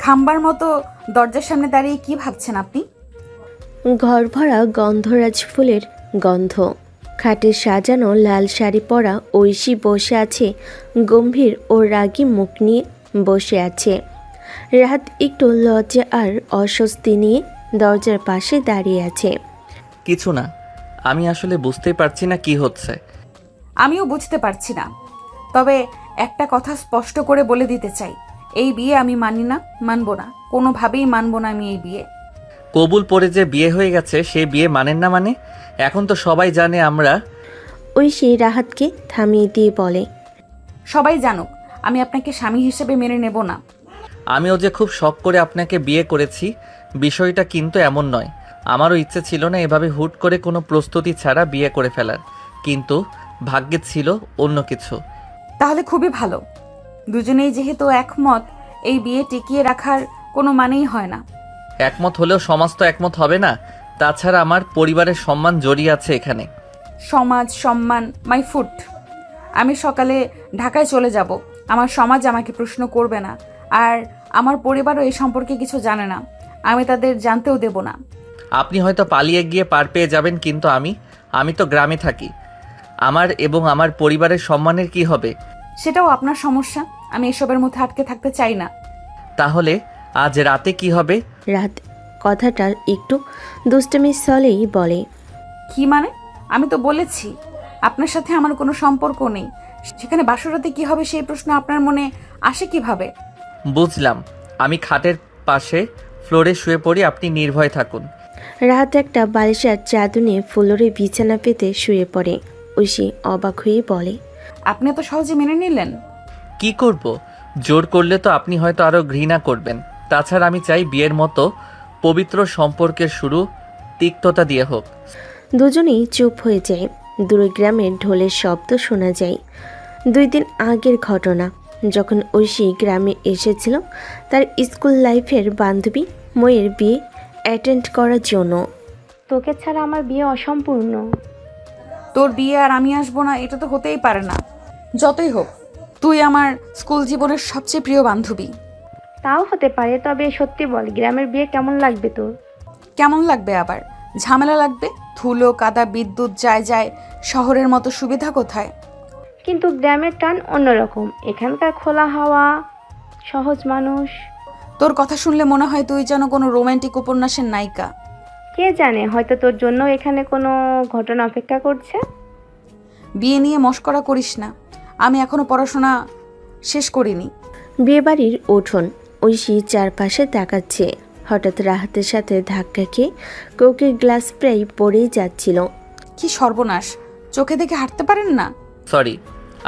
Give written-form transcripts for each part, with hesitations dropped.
খাম্বার মতো দরজার সামনে দাঁড়িয়ে কি ভাবছেন আপনি? ঘর ভরা গন্ধরাজ ফুলের গন্ধ। খাটে সাজানো লাল শাড়ি পরা ঐশী বসে আছে, গম্ভীর ও রাগী মুখ নিয়ে বসে আছে। রাত একটু লজ্জা আর অস্বস্তি নিয়ে দরজার পাশে দাঁড়িয়ে আছে। কিছু না, আমি আসলে বুঝতেই পারছি না কি হচ্ছে। আমিও বুঝতে পারছি না, তবে একটা কথা স্পষ্ট করে বলে দিতে চাই, এই বিয়ে আমি মানি না, মানব না, কোনোভাবেই মানব না আমি এই বিয়ে। কবুল পড়ে যে বিয়ে হয়ে গেছে সে বিয়ে মানেন না মানে? এখন তো সবাই জানে আমরা। ঐশী রাহাতকে থামিয়ে দিয়ে বলে, সবাই জানুক, আমি আপনাকে স্বামী হিসেবে মেনে নেব না। আমিও যে খুব শখ করে আপনাকে বিয়ে করেছি, বিষয়টা কিন্তু এমন নয়। আমারও ইচ্ছে ছিল না এভাবে হুট করে কোনো প্রস্তুতি ছাড়া বিয়ে করে ফেলার, কিন্তু ভাগ্যে ছিল অন্য কিছু। তাহলে খুবই ভালো, দুজনেই যেহেতু একমত, এই বিয়ে টিকিয়ে রাখার কোনো মানেই হয় না। একমত হলেও সমাজ তো একমত হবে না। তাছাড়া আমার পরিবারের সম্মান জড়িয়ে আছে এখানে। সমাজ সম্মান মাই ফুট। আমি সকালে ঢাকায় চলে যাব, আমার সমাজ আমাকে প্রশ্ন করবে না, আর আমার পরিবারও এই সম্পর্কে কিছু জানে না, আমি তাদের জানতেও দেব না। আপনি হয়তো পালিয়ে গিয়ে পার পেয়ে যাবেন, কিন্তু আমি তো গ্রামে থাকি। আমার এবং আমার পরিবারের সম্মানের কি হবে? সেটাও আপনার সমস্যা, আমি এসবের মধ্যে আটকে থাকতে চাই না। তাহলে আজ রাতে কি হবে? রাত কথাটা একটু দুষ্টমির ছলেই বলে, কি মানে? আমি তো বলেছি আপনার সাথে আমার কোনো সম্পর্ক নেই, সেখানে বাসরাতে কি হবে সেই প্রশ্ন আপনার মনে আসে কিভাবে? বুঝলাম, আমি খাটের পাশে ফ্লোরে শুয়ে পড়ি, আপনি নির্ভয় থাকুন। রাহাত একটা বালিশের চাদর নিয়ে ফ্লোরে বিছানা পেতে শুয়ে পড়ে। ঐশী অবাক হয়ে বলে, আপনি এত সহজে মেনে নিলেন? কি করব? জোর করলে তো আপনি হয়তো আরো ঘৃণা করবেন। তাছাড়া আমি চাই বিয়ের মতো পবিত্র সম্পর্কের শুরু তিক্ততা দিয়ে হোক। দুজনেই চুপ হয়ে যায়। দূরে গ্রামের ঢোলের শব্দ শোনা যায়। 2 দিন আগের ঘটনা, যখন ঐশী গ্রামে এসেছিল তার স্কুল লাইফের বান্ধবী ময়ের বিয়ে অ্যাটেন্ড করার জন্য। তোকে ছাড়া আমার বিয়ে অসম্পূর্ণ। তোর বিয়ে আর আমি আসবো না, এটা তো হতেই পারে না। যতই হোক, তুই আমার স্কুল জীবনের সবচেয়ে প্রিয় বান্ধবী। তাও হতে পারে, তবে সত্যি বল, গ্রামের বিয়ে কেমন লাগবে তোর? কেমন লাগবে আবার? ঝামেলা লাগবে, ধুলো কাদা বিদ্যুৎ যায় যায়, শহরের মতো সুবিধা কোথায়? কিন্তু গ্রামের টান অন্যরকম, এখানকার খোলা হাওয়া, সহজ মানুষ। তোর কথা শুনলে মনে হয় তুই যেন কোনো রোমান্টিক উপন্যাসের নায়িকা। কে জানে, হয়তো তোর জন্য এখানে কোনো ঘটনা অপেক্ষা করছে। বিয়ে নিয়ে মশকরা করিস না, আমি এখনো পড়াশোনা শেষ করিনি। বিয়েবাড়ির উঠোন। ঐশী চারপাশে তাকাচ্ছে। হঠাৎ রাহাতের সাথে ধাক্কা খেয়ে কোকের গ্লাস প্রায় পড়েই যাচ্ছিল। কি সর্বনাশ, চোখে দেখে হাঁটতে পারেন না? সরি,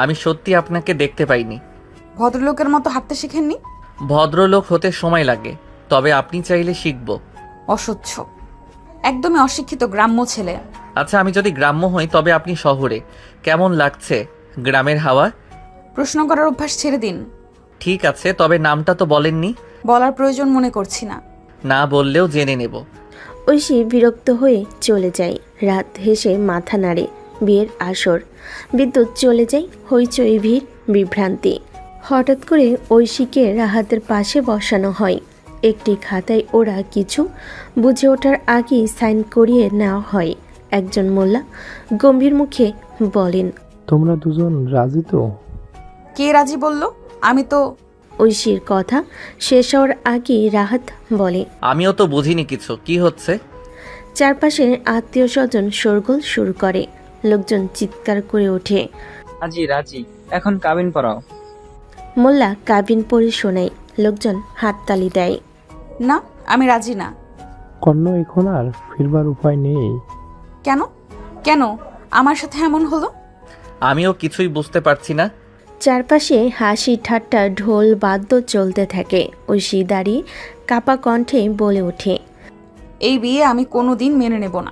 আমি সত্যি আপনাকে দেখতে পাইনি। ভদ্রলোকের মতো হাঁটতে শেখেননি? ভদ্রলোক হতে সময় লাগে, তবে আপনি চাইলে শিখব। অসহ্য, একদমই অশিক্ষিত গ্রাম্য ছেলে। আচ্ছা, আমি যদি গ্রাম্য হই তবে আপনি শহরে। কেমন লাগছে গ্রামের হাওয়া? প্রশ্ন করার অভ্যাস ছেড়ে দিন। ঠিক আছে, তবে নামটা তো বলেননি। বলার প্রয়োজন মনে করছি না। না বললেও জেনে নেব। ঐশী বিরক্ত হয়ে চলে যায়। রাত হেসে মাথা নাড়ে। বিয়ের আসর, বিদ্যুৎ চলে যায়, হইচই ভিড়, বিভ্রান্তি। হঠাৎ করে ঐশীকে রাহাতের পাশে বসানো হয়। একটি খাতায় ওরা কিছু বুঝে ওঠার আগেই সাইন করিয়ে নেওয়া হয়। একজন মোল্লা গম্ভীর মুখে বলেন, তোমরা দুজন রাজি তো? কে রাজি বলল? আমি তো। ঐশীর কথা শেষ হওয়ার আগেই রাহাত বলে, আমিও তো বুঝিনি কিছু, কি হচ্ছে? চারপাশের আত্মীয় স্বজন শোরগোল শুরু করে। লোকজন চিৎকার করে ওঠে, রাজি রাজি, এখন কাবিন পড়াও। মোল্লা কাবিন পড়ে শোনায়। লোকজন হাততালি দেয়। না, আমি রাজি না। কর্ণ, এখন আর ফিরবার উপায় নেই। কেন? কেন আমার সাথে এমন হলো? আমিও কিছুই বুঝতে পারছি না। চারপাশে হাসি ঠাট্টা ঢোল বাদ্য চলতে থাকে। ঐশী দাঁড়িয়ে কাপা কণ্ঠে বলে ওঠে, এই বিয়ে আমি কোনোদিন মেনে নেব না।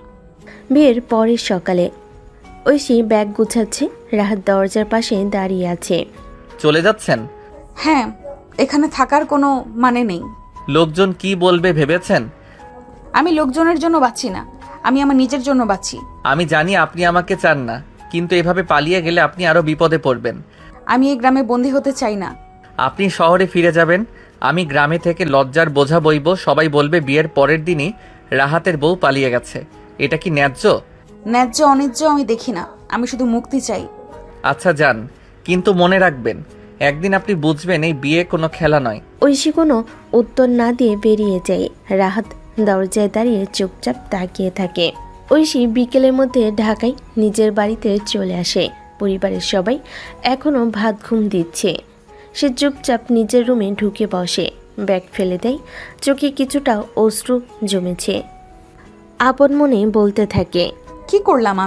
বিয়ের পরের সকালে ঐশী ব্যাগ গুছাচ্ছে। রাহাত দরজার পাশে দাঁড়িয়ে আছে। চলে যাচ্ছেন? হ্যাঁ, এখানে থাকার কোনো মানে নেই। লোকজন কি বলবে ভেবেছেন? আমি লোকজনের জন্য বাঁচি না, আমি আমার নিজের জন্য বাঁচি। আমি জানি আপনি আমাকে চান না, কিন্তু এভাবে পালিয়ে গেলে আপনি আরো বিপদে পড়বেন। আমি এই গ্রামে বন্দী হতে চাই না। আপনি শহরে ফিরে যাবেন, আমি গ্রামে থেকে লজ্জার বোঝা বইব, সবাই বলবে বিয়ের পরের দিনই রাহাতের বউ পালিয়ে গেছে। এটা কি ন্যায্য? ন্যায্য অন্যায্য আমি দেখি না, আমি শুধু মুক্তি চাই। আচ্ছা যান, কিন্তু মনে রাখবেন একদিন আপনি বুঝবেন এই বিয়ে কোনো খেলা নয়। ঐশী কোনো উত্তর না দিয়ে বেরিয়ে যায়। রাহাত দরজায় দাঁড়িয়ে চুপচাপ তাকিয়ে থাকে। ঐশী বিকেলের মধ্যে ঢাকায় নিজের বাড়িতে চলে আসে। পরিবারের সবাই এখনও ভাত ঘুম দিচ্ছে। সে চুপচাপ নিজের রুমে ঢুকে বসে, ব্যাগ ফেলে দেয়। চোখে কিছুটা অশ্রু জমেছে। আপন মনে বলতে থাকে, কি করলাম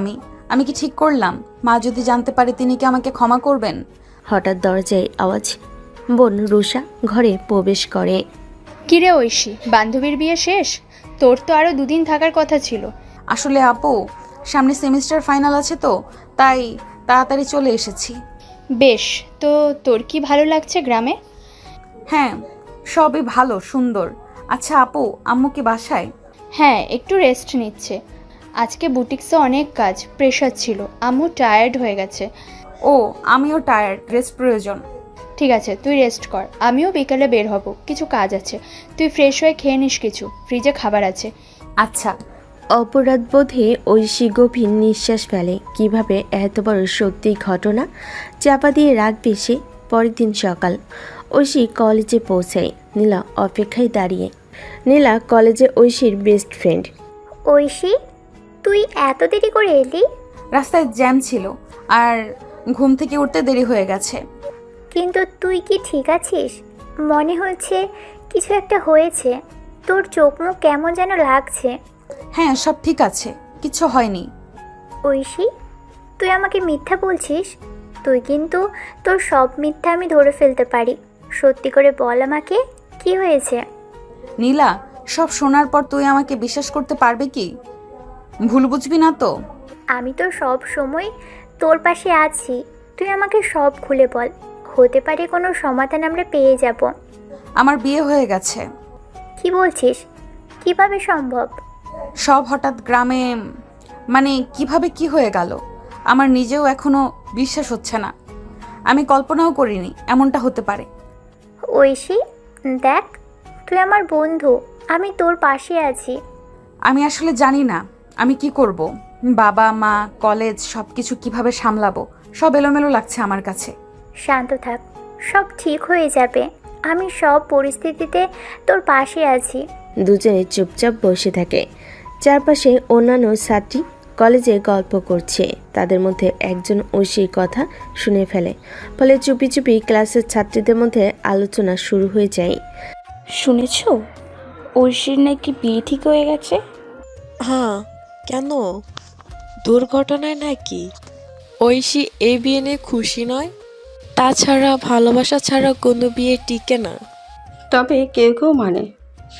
আমি কি ঠিক করলাম? মা যদি জানতে পারে তিনি কি আমাকে ক্ষমা করবেন? হঠাৎ দরজায় আওয়াজ। বোন রুষা ঘরে প্রবেশ করে। কিরে ঐশী, বান্ধবীর বিয়ে শেষ? তোর তো আরো 2 দিন থাকার কথা ছিল। আসলে আপু, সামনে সেমিস্টার ফাইনাল আছে তো, তাই তাড়াতাড়ি চলে এসেছি। বেশ, তো তোর কি ভালো লাগছে গ্রামে? হ্যাঁ, সবই ভালো, সুন্দর। আচ্ছা আপু, আম্মু কি বাসায়? হ্যাঁ, একটু রেস্ট নিচ্ছে। আজকে বুটিক্সে অনেক কাজ, প্রেশার ছিল। আম্মু টায়ার্ড হয়ে গেছে। ও, আমিও টায়ার্ড, রেস্ট প্রয়োজন। ঠিক আছে, তুই রেস্ট কর। আমিও বিকালে বের হব, কিছু কাজ আছে। তুই ফ্রেশ হয়ে খেয়ে নিস কিছু, ফ্রিজে খাবার আছে। আচ্ছা। অপরাধবোধে ঐশী গভীর নিঃশ্বাস ফেলে। কিভাবে এত বড় সত্যি ঘটনা চাপা দিয়ে রাখবে সে? পরের দিন সকাল, ঐশী কলেজে পৌঁছায়। নীলা অপেক্ষায় দাঁড়িয়ে। নীলা কলেজে ঐশীর বেস্ট ফ্রেন্ড। ঐশী, তুই এত দেরি করে এলি? রাস্তায় জ্যাম ছিল আর ঘুম থেকে উঠতে দেরি হয়ে গেছে। কিন্তু তুই কি ঠিক আছিস? মনে হচ্ছে কিছু একটা হয়েছে। তোর চোখ মুখ কেমন যেন লাগছে। হ্যাঁ, সব ঠিক আছে, কিছু হয়নি। ঐশী, তুই আমাকে মিথ্যা বলছিস? তুই কিন্তু তোর সব মিথ্যা আমি ধরে ফেলতে পারি। সত্যি করে বল আমাকে, কি হয়েছে? নীলা, সব শোনার পর তুই আমাকে বিশ্বাস করতে পারবে কি? ভুল বুঝবি না তো? আমি তো সব সময় তোর পাশে আছি। তুই আমাকে সব খুলে বল। হতে পারে কোনো সমাধান আমরা পেয়ে যাব। আমার বিয়ে হয়ে গেছে। কি বলছিস? কিভাবে সম্ভব? সব হঠাৎ গ্রামে, মানে কিভাবে কি হয়ে গেল আমার নিজেও এখনো বিশ্বাস হচ্ছে না। আমি কল্পনাও করিনি এমনটা হতে পারে। ঐশী, দেখ, তুই আমার বন্ধু, আমি তোর পাশে আছি। আমি আসলে জানি না আমি কি করব। বাবা মা, কলেজ, সব কিছু কিভাবে সামলাবো, সব এলোমেলো লাগছে আমার কাছে। শান্ত থাক, সব ঠিক হয়ে যাবে। আমি সব পরিস্থিতিতে তোর পাশে আছি। দুজনে চুপচাপ বসে থাকে। চারপাশে অন্যান্য ছাত্রী কলেজে গল্প করছে। তাদের মধ্যে একজন ঐশীর কথা শুনে ফেলে। ফলে চুপি চুপি ক্লাসের ছাত্রীদের মধ্যে আলোচনা শুরু হয়ে যায়। শুনেছ ঐশীর নাকি বিয়ে ঠিক হয়ে গেছে? হ্যাঁ, কেন? দুর্ঘটনায় নাকি? ঐশী এই বিয়ে নিয়ে খুশি নয়। তাছাড়া ভালোবাসা ছাড়া কোনো বিয়ে টিকে না। তবে কেউ কেউ মানে,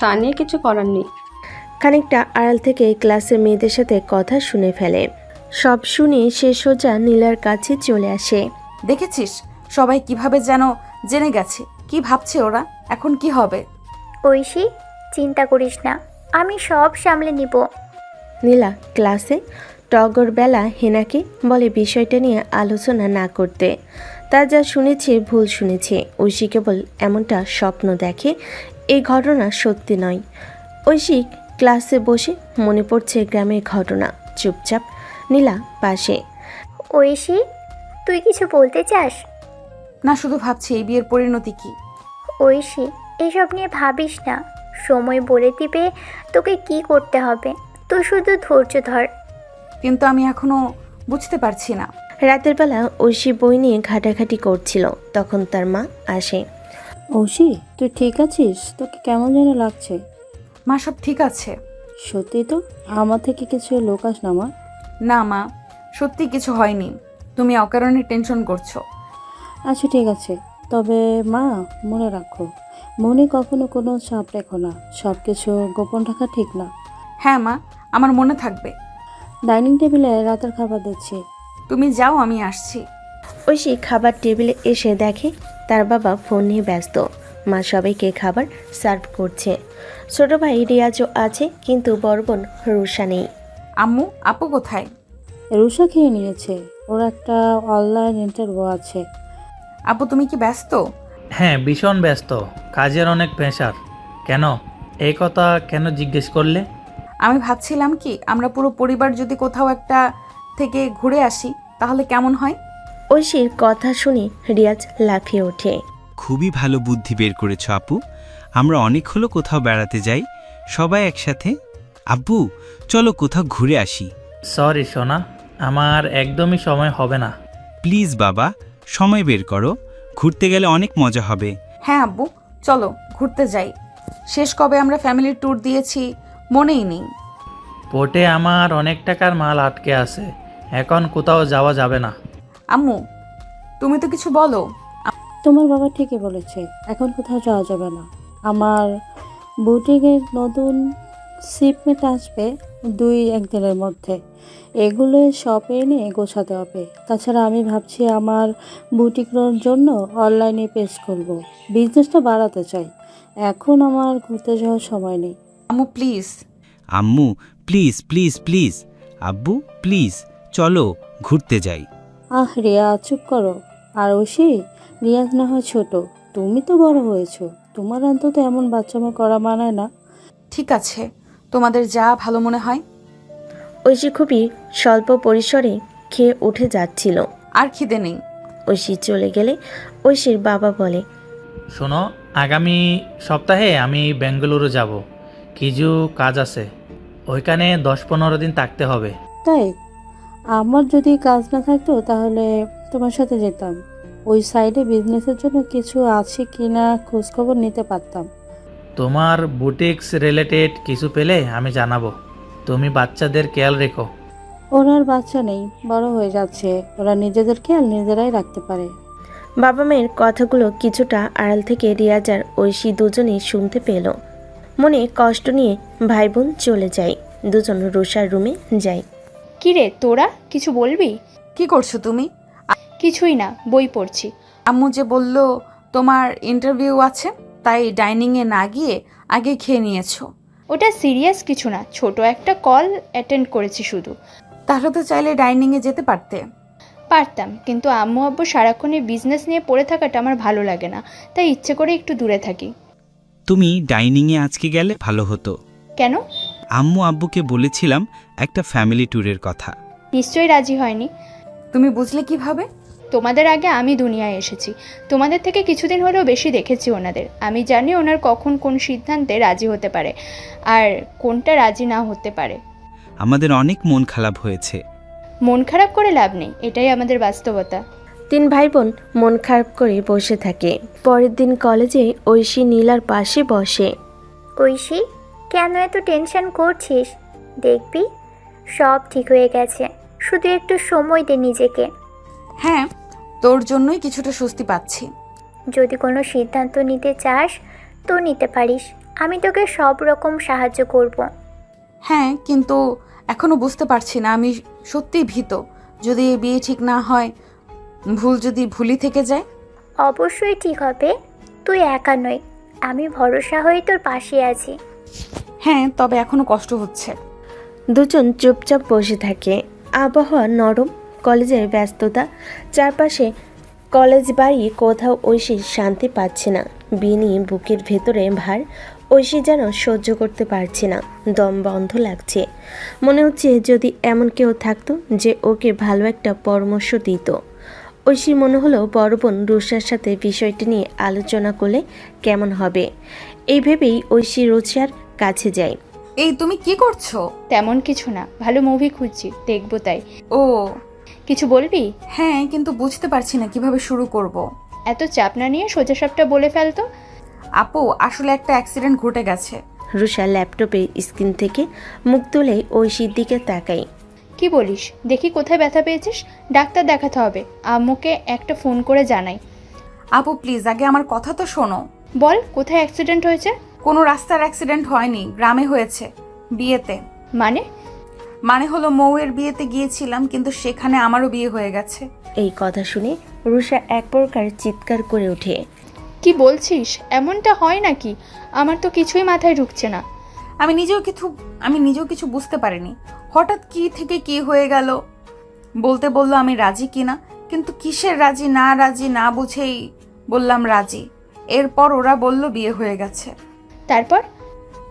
তা নিয়ে কিছু করার নেই। খানিকটা আড়াল থেকে ক্লাসের মেয়েদের সাথে কথা শুনে ফেলে। সব শুনে সে সোজা নীলার কাছে চলে আসে। দেখেছিস সবাই কিভাবে যেন জেনে গেছে, কি ভাবছে ওরা, এখন কি হবে? ঐশী, চিন্তা করিস না, আমি সব সামলে নিব। নীলা ক্লাসে টগর বেলা হেনাকে বলে বিষয়টা নিয়ে আলোচনা না করতে। তা যা শুনেছে ভুল শুনেছে। ঐশী কেবল এমনটা স্বপ্ন দেখে, এই ঘটনা সত্যি নয়। ঐশী ক্লাসে বসে মনে পড়ছে গ্রামের ঘটনা। চুপচাপ নীলা পাশে। ঐশী, তুই কিছু বলতে চাস? না, শুধু ভাবছি এই বিয়ের পরিণতি কি। ঐশী, এসব নিয়ে ভাবিস না। সময় বলে দিবে তোকে কি করতে হবে। তুই শুধু ধৈর্য ধর। কিন্তু আমি এখনো বুঝতে পারছি না। রাতের বেলা ঐশী বই নিয়ে ঘাটাঘাটি করছিল, তখন তার মা আসে। ঐশী, তুই ঠিক আছিস? তোকে কেমন যেন লাগছে। মা, সব ঠিক আছে। সত্যি তো? আমার থেকে কিছু লোকাস না মা? না মা, সত্যি কিছু হয়নি, তুমি অকারণে টেনশন করছো। আচ্ছা ঠিক আছে, তবে মা মনে রাখো, মনে কখনো কোনো চাপ রেখো না। সব কিছু গোপন রাখা ঠিক না। হ্যাঁ মা, আমার মনে থাকবে। ডাইনিং টেবিলে রাতের খাবার দিচ্ছি, তুমি যাও, আমি আসছি। ঐশী খাবার টেবিলে এসে দেখে তার বাবা ফোন নিয়ে ব্যস্ত। মা সবাইকে খাবার সার্ভ করছে। ছোট ভাই রিয়াজও আছে, কিন্তু বড় বোন রুষা নেই। আম্মু, আপু কোথায়? রুষা খেয়ে নিয়েছে, ওর একটা অনলাইন ইন্টারভিউ আছে। আপু তুমি কি ব্যস্ত? হ্যাঁ, ভীষণ ব্যস্ত, কাজের অনেক প্রেশার। কেন, এই কথা কেন জিজ্ঞেস করলে? আমি ভাবছিলাম কি আমরা পুরো পরিবার যদি কোথাও একটা থেকে ঘুরে আসি তাহলে কেমন হয়। ঐশীর কথা শুনে রিয়াজ লাফিয়ে ওঠে। খুবই ভালো বুদ্ধি বের করেছো আপু। আমরা অনেক হলো কোথাও বেড়াতে যাই সবাই একসাথে। আব্বু চলো কোথাও ঘুরে আসি। সরি সোনা, আমার একদমই সময় হবে না। প্লিজ বাবা, সময় বের করো, ঘুরতে গেলে অনেক মজা হবে। হ্যাঁ আব্বু, চলো ঘুরতে যাই। শেষ কবে আমরা ফ্যামিলি ট্যুর দিয়েছি মনেই নেই। পোর্টে আমার অনেক টাকার মাল আটকে আছে, এখন কোথাও যাওয়া যাবে না। আম্মু তুমি তো কিছু বলো। তোমার বাবা ঠিকই বলেছে, এখন কোথাও যাওয়া যাবে না। আমার বুটিকের নতুন শিপমেন্ট আসবে 2-1 দিনের মধ্যে। এগুলো শপে এনে গোছাতে হবে। তাছাড়া আমি ভাবছি আমার বুটিকের জন্য অনলাইনে পেজ করব। বিজনেসটা বাড়াতে চাই। এখন আমার ঘুরতে যাওয়ার সময় নেই। আম্মু প্লিজ। আম্মু প্লিজ প্লিজ প্লিজ। আব্বু প্লিজ চলো ঘুরতে যাই। রিয়া চুপ করো। আর ঐশী, রিয়াজ না হয় ছোট, তুমি তো বড় হয়েছো, তোমার অন্তত এমন বাচ্চামো করা মানায় না। ঠিক আছে, তোমাদের যা ভালো মনে হয়। ঐশী খুবই স্বল্প পরিসরে খেয়ে উঠে যাচ্ছিল। আর খিদে নেই। ঐশী চলে গেলে ঐশীর বাবা বলে, শোনো, আগামী সপ্তাহে আমি বেঙ্গালুরু যাব, কিছু কাজ আছে, ওইখানে 10-15 দিন থাকতে হবে। তাই? আমার যদি কাজ না থাকতো তাহলে তোমার সাথে যেতাম। ওই সাইডে বিজনেসের জন্য কিছু আছে কিনা খোঁজখবর নিতে পারতাম। তোমার বুটিক্স রিলেটেড কিছু পেলে আমি জানাবো। তুমি বাচ্চাদের খেয়াল রেখো। ওরা আর বাচ্চা নেই, বড় হয়ে যাচ্ছে, ওরা নিজেদের খেয়াল নিজেরাই রাখতে পারে। বাবা মায়ের কথাগুলো কিছুটা আড়াল থেকে রিয়াজ আর ঐশী দুজনেই শুনতে পেল। মনে কষ্ট নিয়ে ভাই বোন চলে যায়। দুজন রুষার রুমে যায়। কিরে তোরা কিছু বলবি? কি করছো তুমি? কিছুই না, বই পড়ছি। আম্মু যে বলল তোমার ইন্টারভিউ আছে, তাই ডাইনিংয়ে না গিয়ে আগে খেয়ে নিয়েছো। ওটা সিরিয়াস কিছু না, ছোট একটা কল অ্যাটেন্ড করেছি শুধু। তাহলে তো চাইলে ডাইনিংয়ে যেতে পারতে। পারতাম, কিন্তু আম্মু আব্বু সারাক্ষণ এই বিজনেস নিয়ে পড়ে থাকাটা আমার ভালো লাগে না, তাই ইচ্ছে করে একটু দূরে থাকি। তুমি ডাইনিংয়ে আজকে গেলে ভালো হতো। কেন? আম্মু আব্বুকে বলেছিলাম একটা ফ্যামিলি ট্যুরের কথা। নিশ্চয়ই রাজি হয়নি। তুমি বুঝলে কিভাবে? তোমাদের আগে আমি দুনিয়ায় এসেছি, তোমাদের থেকে কিছুদিন হলেও বেশি দেখেছি ওনাদের। আমি জানি ওনার কখন কোন সিদ্ধান্তে রাজি হতে পারে আর কোনটা রাজি না হতে পারে। আমাদের অনেক মন খারাপ হয়েছে। মন খারাপ করে লাভ নেই, এটাই আমাদের বাস্তবতা। 3 ভাই বোন মন খারাপ করে বসে থাকে। পরের দিন কলেজে ঐশী নীলার পাশে বসে। ঐশী, কেন এত টেনশন করছিস? দেখবি সব ঠিক হয়ে গেছে, শুধু একটু সময় দে নিজেকে। হ্যাঁ, তোর জন্যই কিছুটা স্বস্তি পাচ্ছি। যদি কোনো সিদ্ধান্ত নিতে চাস তো নিতে পারিস, আমি তোকে সব রকম সাহায্য করব। হ্যাঁ, কিন্তু এখনো বুঝতে পারছি না, আমি সত্যিই ভীত। যদি এই বিয়ে ঠিক না হয়, ভুল যদি ভুলই থেকে যায়। অবশ্যই ঠিক হবে, তুই একা নই, আমি ভরসা হয়ে তোর পাশে আছি। হ্যাঁ, তবে এখনো কষ্ট হচ্ছে। দুজন চুপচাপ বসে থাকে। আবহাওয়া নরম, কলেজের ব্যস্ততা, চারপাশে কলেজ বাড়ি, কোথাও ঐশী শান্তি পাচ্ছে না। বিয়ে নিয়ে বুকের ভেতরে ভার, ঐশী যেন সহ্য করতে পারছে না, দম বন্ধ লাগছে। মনে হচ্ছে যদি এমন কেউ থাকতো যে ওকে ভালো একটা পরামর্শ দিত। ঐশীর মনে হলো বড় বোন রুষার সাথে বিষয়টি নিয়ে আলোচনা করলে কেমন হবে। এই ভেবেই ঐশী রুষার কাছে যায়। এই তুমি কি করছো? তেমন কিছু না, ভালো মুভি খুঁজছি, দেখবো তাই। ও, কিছু বলবি? হ্যাঁ, কিন্তু বুঝতে পারছি না কিভাবে শুরু করব। এত চাপ না নিয়ে সোজাসাপটা বলে ফেলতো। আপু, আসলে একটা অ্যাক্সিডেন্ট ঘটে গেছে। রুষা ল্যাপটপে স্ক্রিন থেকে মুখ তুলে ঐশীর দিকে তাকায়। কি বলিস? দেখি কোথায় ব্যথা পেয়েছিস, ডাক্তার দেখাতে হবে। আম্মুকে একটা ফোন করে জানাই। আপু প্লিজ, আগে আমার কথা তো শোনো। বল, কোথায় অ্যাক্সিডেন্ট হয়েছে? কোনো রাস্তার অ্যাক্সিডেন্ট হয়নি, গ্রামে হয়েছে, বিয়েতে। মানে হলো মৌয়ের বিয়েতে গিয়েছিলাম, কিন্তু সেখানে আমারও বিয়ে হয়ে গেছে। এই কথা শুনে রুষা এক প্রকার চিৎকার করে ওঠে। কি বলছিস? এমনটা হয় নাকি? আমার তো কিছুই মাথায় ঢুকছে না। আমি নিজেও কিছু বুঝতে পারিনি। হঠাৎ কি থেকে কি হয়ে গেল। বললো আমি রাজি কিনা, কিন্তু কিসের রাজি না বুঝেই বললাম রাজি। এরপর ওরা বলল বিয়ে হয়ে গেছে। তারপর?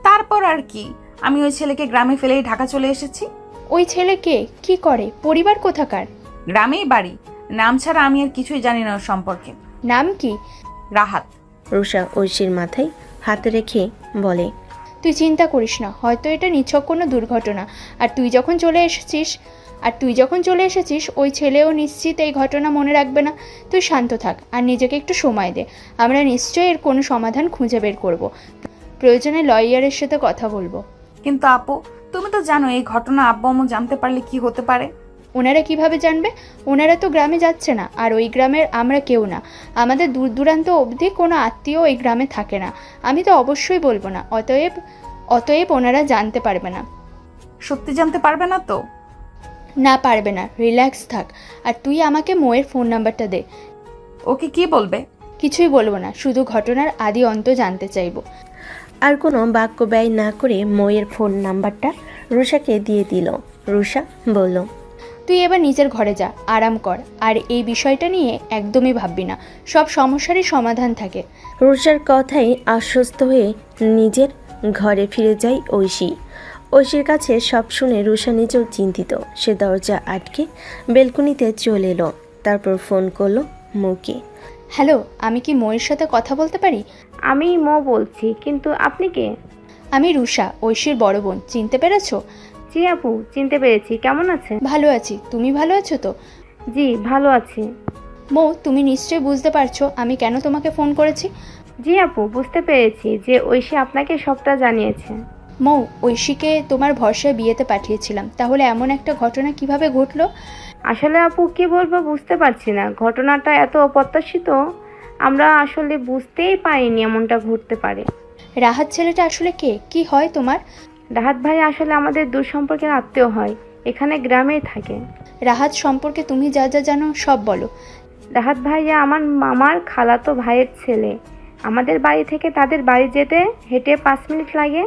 তারপর আর কি, আমি ওই ছেলেকে গ্রামে ফেলেই ঢাকা চলে এসেছি। ওই ছেলে কে, কি করে, পরিবার কোথাকার? গ্রামেই বাড়ি, নাম ছাড়া আমি আর কিছুই জানি না ওর সম্পর্কে। নাম কি? রাহাত। রুষা ঐশীর মাথায় হাত রেখে বলে, তুই চিন্তা করিস না, হয়তো এটা নিছক কোনো দুর্ঘটনা। আর তুই যখন চলে এসেছিস ওই ছেলেও নিশ্চিত এই ঘটনা মনে রাখবে না। তুই শান্ত থাক আর নিজেকে একটু সময় দে। আমরা নিশ্চয়ই এর কোনো সমাধান খুঁজে বের করব। প্রয়োজনে লয়ারের সাথে কথা বলবো। কিন্তু আপু, তুমি তো জানো এই ঘটনা আব্বু আম্মু জানতে পারলে কি হতে পারে। ওনারা কিভাবে জানবে? ওনারা তো গ্রামে যাচ্ছে না, আর ওই গ্রামের আমরা কেউ না। আমাদের দূর দূরান্ত অবধি কোনো আত্মীয় ওই গ্রামে থাকে না। আমি তো অবশ্যই বলবো না, অতএব ওনারা জানতে পারবে না। সত্যি জানতে পারবে না তো? না, পারবে না। রিল্যাক্স থাক। আর তুই আমাকে মোয়ের ফোন নাম্বারটা দে। ওকে কি বলবে? কিছুই বলবো না, শুধু ঘটনার আদি অন্ত জানতে চাইবো। আর কোনো বাক্য ব্যয় না করে ময়ের ফোন নাম্বারটা রুষাকে দিয়ে দিল। রুষা বলল, তুই এবার নিজের ঘরে যা, আরাম কর। আর এই বিষয়টা নিয়ে একদমই ভাববি না, সব সমস্যারই সমাধান থাকে। রুষার কথাই আশ্বস্ত হয়ে নিজের ঘরে ফিরে যায় ঐশী। ঐশীর কাছে সব শুনে রুষা নিজেও চিন্তিত। সে দরজা আটকে বেলকনিতে চলে এলো, তারপর ফোন করলো মৌকে। হ্যালো, আমি কি মোয়ের সাথে কথা বলতে পারি? আমি মো বলছি, কিন্তু আপনি কে? আমি রুষা, ঐশীর বড় বোন। চিনতে পেরেছো? জি আপু, চিনতে পেরেছি। কেমন আছেন? ভালো আছি, তুমি ভালো আছো তো? জি, ভালো আছি। মো, তুমি নিশ্চয়ই বুঝতে পারছো আমি কেন তোমাকে ফোন করেছি। জি আপু, বুঝতে পেরেছি যে ঐশী আপনাকে সবটা জানিয়েছে। মৌ, ঐশীকে তোমার ভরসায় বিয়েতে পাঠিয়েছিলাম, তাহলে এমন একটা ঘটনা কিভাবে ঘটলো? আসলে আপু কি বলবো বুঝতে পারছি না, ঘটনাটা এত অপ্রত্যাশিত, আমরা আসলে বুঝতেই পারিনি এমনটা ঘটতে পারে। রাহাত ছেলেটা আসলে কে, কি হয় তোমার? রাহাত ভাই আসলে আমাদের দূর সম্পর্কের আত্মীয় হয়, এখানে গ্রামেই থাকে। রাহাত সম্পর্কে তুমি যা যা জানো সব বলো। রাহাত ভাইয়া আমার মামার খালাতো ভাইয়ের ছেলে। আমাদের বাড়ি থেকে তাদের বাড়ি যেতে হেঁটে 5 মিনিট লাগে।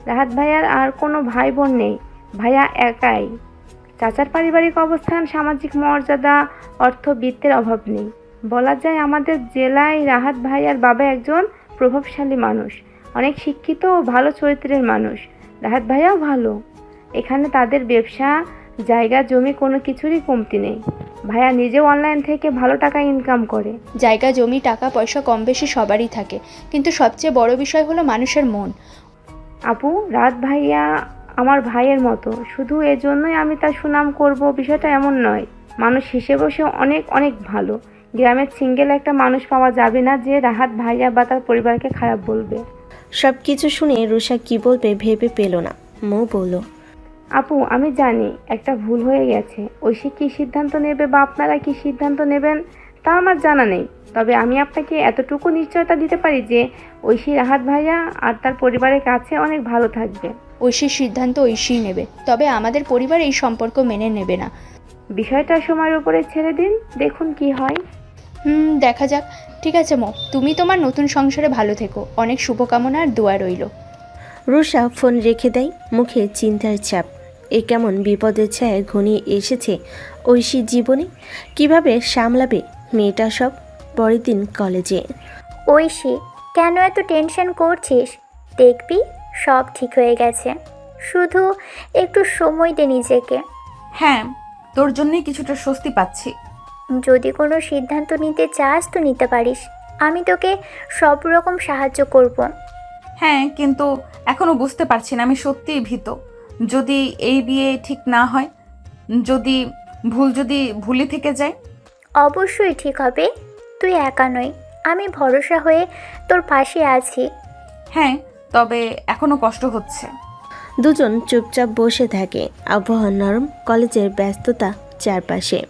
রাহাত ভাইয়ার আর কোনো ভাই বোন নেই, ভাইয়া একাই। চাচার পারিবারিক অবস্থান, সামাজিক মর্যাদা, অর্থবিত্তের অভাব নেই। বলা যায় আমাদের জেলায় রাহাত ভাইয়ার বাবা একজন প্রভাবশালী মানুষ, অনেক শিক্ষিত ও ভালো চরিত্রের মানুষ। রাহাত ভাইয়াও ভালো। এখানে তাদের ব্যবসা, জায়গা জমি কোনো কিছুরই কমতি নেই। ভাইয়া নিজেও অনলাইন থেকে ভালো টাকা ইনকাম করে। জায়গা জমি টাকা পয়সা কম বেশি সবারই থাকে, কিন্তু সবচেয়ে বড় বিষয় হলো মানুষের মন। আপু, রাহাত ভাইয়া আমার ভাইয়ের মতো, শুধু এজন্যই আমি তার সুনাম করব বিষয়টা এমন নয়। মানুষ হিসেবেও সে অনেক অনেক ভালো। গ্রামের সিঙ্গেল একটা মানুষ পাওয়া যাবে না যে রাহাত ভাইয়া বা তার পরিবারকে খারাপ বলবে। সব কিছু শুনে রুষা কি বলবে ভেবে পেল না। মৌ বলল, আপু আমি জানি একটা ভুল হয়ে গেছে। ঐশী কী সিদ্ধান্ত নেবে বা আপনারা কী সিদ্ধান্ত নেবেন তা আমার জানা নেই, তবে আমি আপনাকে এতটুকু নিশ্চয়তা দিতে পারি যে ঐশী রাহাত ভাইয়া আর তার পরিবারের কাছে অনেক ভালো থাকবে। ঐশীর সিদ্ধান্ত ঐশীই নেবে, তবে আমাদের পরিবার এই সম্পর্ক মেনে নেবে না। বিষয়টা সময়ের উপরে ছেড়ে দিন, দেখুন কি হয়। দেখা যাক। ঠিক আছে মো, তুমি তোমার নতুন সংসারে ভালো থেকো। অনেক শুভকামনা আর দোয়া রইল। রুষা ফোন রেখে দেয়, মুখে চিন্তার চাপ। এ কেমন বিপদের ছায়া ঘনিয়ে এসেছে ঐশীর জীবনে। কিভাবে সামলাবে মেয়েটা সব। পরের দিন কলেজে। ঐশী, কেন এত টেনশন করছিস? দেখবি সব ঠিক হয়ে গেছে, শুধু একটু সময় দে নিজেকে। হ্যাঁ, তোর জন্যই কিছুটা স্বস্তি পাচ্ছি। যদি কোনো সিদ্ধান্ত নিতে চাস তো নিতে পারিস, আমি তোকে সব রকম সাহায্য করব। হ্যাঁ, কিন্তু এখনো বুঝতে পারছি না, আমি সত্যিই ভীত। যদি এই বিয়ে ঠিক না হয়, যদি ভুলই থেকে যায়। অবশ্যই ঠিক হবে, তুই একা নই, আমি ভরসা হয়ে তোর পাশে আছি। হ্যাঁ, তবে এখনো কষ্ট হচ্ছে। দুজন চুপচাপ বসে থাকে। আবহাওয়া নরম, কলেজের ব্যস্ততা চারপাশে।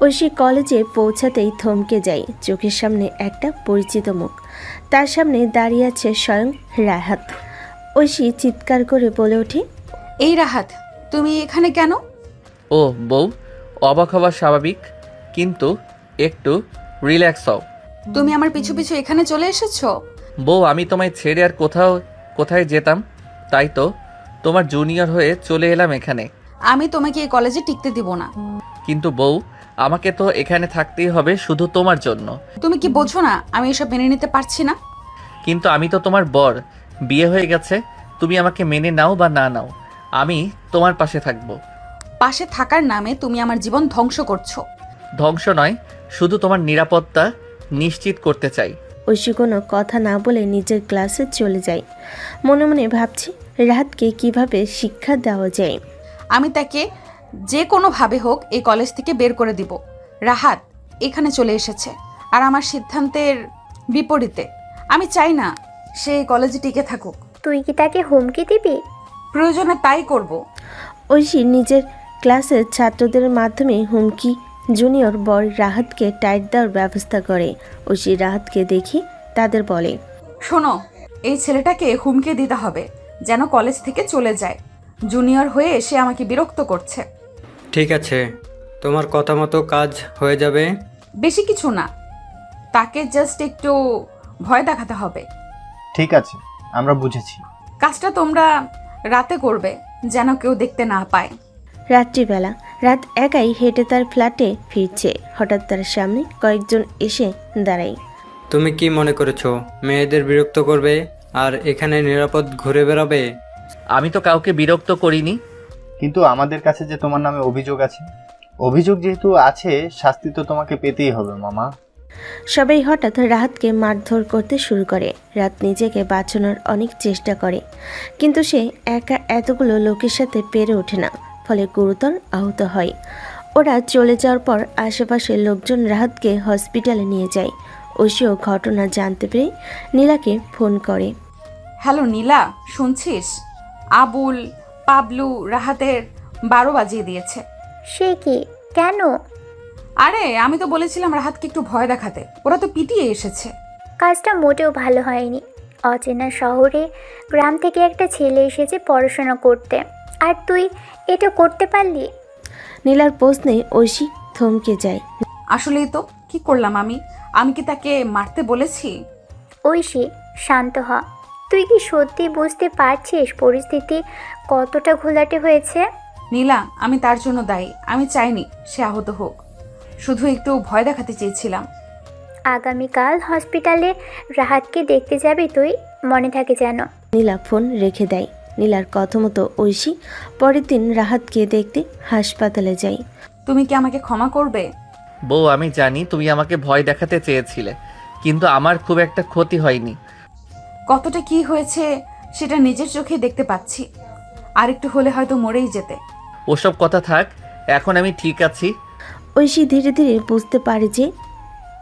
ঐশী কলেজে পৌঁছাতেই থমকে যায়। চোখের সামনে একটা পরিচিত মুখ, তার সামনে দাঁড়িয়ে আছে স্বয়ং রাহাত। ঐশী চিৎকার করে বলে ওঠে, এই রাহাত, তুমি এখানে কেন? ও বউ, অবাক হওয়া স্বাভাবিক, কিন্তু একটু রিল্যাক্স হও। তুমি আমার পিছু পিছু এখানে চলে এসেছো? বউ, আমি তোমায় ছেড়ে আর কোথায় যেতাম, তাই তো তোমার জুনিয়র হয়ে চলে এলাম এখানে। আমি তোমাকে এই কলেজে টিকতে দিব না। কিন্তু বউ, আমাকে তো এখানে থাকতেই হবে শুধু তোমার জন্য। তুমি কি বোঝো না আমি এসব মেনে নিতে পারছি না? কিন্তু আমি তো তোমার বর, বিয়ে হয়ে গেছে। তুমি আমাকে মেনে নাও বা না নাও, আমি তোমার পাশে থাকবো। পাশে থাকার নামে তুমি আমার জীবন ধ্বংস করছো। ধ্বংস নয়, শুধু তোমার নিরাপত্তা নিশ্চিত করতে চাই। ঐশী কোনো কথা না বলে নিজের ক্লাসে চলে যায়। মনে মনে ভাবছি রাহাতকে কিভাবে শিক্ষা দেওয়া যায়। আমি তাকে যে কোনোভাবে হোক এই কলেজ থেকে বের করে দিব। রাহাত এখানে চলে এসেছে আর আমার সিদ্ধান্তের বিপরীতে। আমি চাই না সে এই কলেজে টিকে থাকুক। তুই কি তাকে হুমকি দিবি? প্রয়োজনে তাই করব। ঐশী নিজের ক্লাসের ছাত্রদের মাধ্যমে হুমকি জুনিয়র বর রাহাতকে টাইট দেওয়ার ব্যবস্থা করে। ঐশী রাহাতকে দেখি তাদের বলে, শোনো, এই ছেলেটাকে হুমকি দিতে হবে যেন কলেজ থেকে চলে যায়। জুনিয়র হয়ে এসে আমাকে বিরক্ত করছে। ঠিক আছে, তোমার কথা মতো কাজ হয়ে যাবে। বেশি কিছু না, তাকে জাস্ট একটু ভয় দেখাতে হবে। ঠিক আছে, আমরা বুঝেছি। কাজটা তোমরা রাতে করবে যেন কেউ দেখতে না পায়। রাত্রিবেলা রাত একাই হেঁটে তার ফ্ল্যাটে ফিরছে। হঠাৎ তার সামনে কয়েকজন এসে দাঁড়ায়। তুমি কি মনে করেছো মেয়েদের বিরক্ত করবে আর এখানে নিরাপদ ঘুরে বেড়াবে? আমি তো কাউকে বিরক্ত করিনি। কিন্তু আমাদের কাছে যে তোমার নামে অভিযোগ আছে, অভিযোগ যেহেতু আছে, শাস্তি তো তোমাকে পেতেই হবে মামা। সবাই হঠাৎ রাহাতকে মারধর করতে শুরু করে। রাত নিজেকে বাঁচানোর অনেক চেষ্টা করে, কিন্তু সে একা এতগুলো লোকের সাথে পেরে ওঠে না, ফলে গুরুতর আহত হয়। ওরা চলে যাওয়ার পর আশেপাশের লোকজন রাহাতকে হসপিটালে নিয়ে যায়। ঐশীও ঘটনা জানতে পেরে নীলাকে ফোন করে। হ্যালো নীলা, শুনছিস? আবুল, পাবলু রাহাতের 12 বাজিয়ে দিয়েছে। সে কি? কেন? আরে আমি তো বলেছিলাম রাহাতকে একটু ভয় দেখাতে, ওরা তো পিটিয়ে এসেছে। কাজটা মোটেও ভালো হয়নি। অচেনা শহরে গ্রাম থেকে একটা ছেলে এসেছে পড়াশোনা করতে, আর তুই এটা করতে পারলি? নীলার প্রশ্নে ঐশী থমকে যায়। আসলেই তো, কি করলাম আমি? আমি কি তাকে মারতে বলেছি? ঐশী, শান্ত হ। তুই কি সত্যি বুঝতে পারছিস পরিস্থিতি কতটা ঘোলাটে হয়েছে? নীলা, আমি তার জন্য দায়ী। আমি চাইনি সে আহত হোক, শুধু একটু ভয় দেখাতে চেয়েছিলাম। আগামীকাল হসপিটালে রাহাতকে দেখতে যাবি তুই, মনে থাকে যেন। নীলা ফোন রেখে দেয়। নীলার কথা মতো ঐশী পরের দিন রাহাতকে দেখতে হাসপাতালে যায়। তুমি কি আমাকে ক্ষমা করবে? বউ, আমি জানি তুমি আমাকে ভয় দেখাতে চেয়েছিলে, কিন্তু আমার খুব একটা ক্ষতি হয়নি। কতটা কি হয়েছে সেটা নিজের চোখে দেখতে পাচ্ছি। আর একটু হলে হয়তো মরেই যেতে। ওসব কথা থাক, এখন আমি ঠিক আছি। ঐশী ধীরে ধীরে বুঝতে পারে যে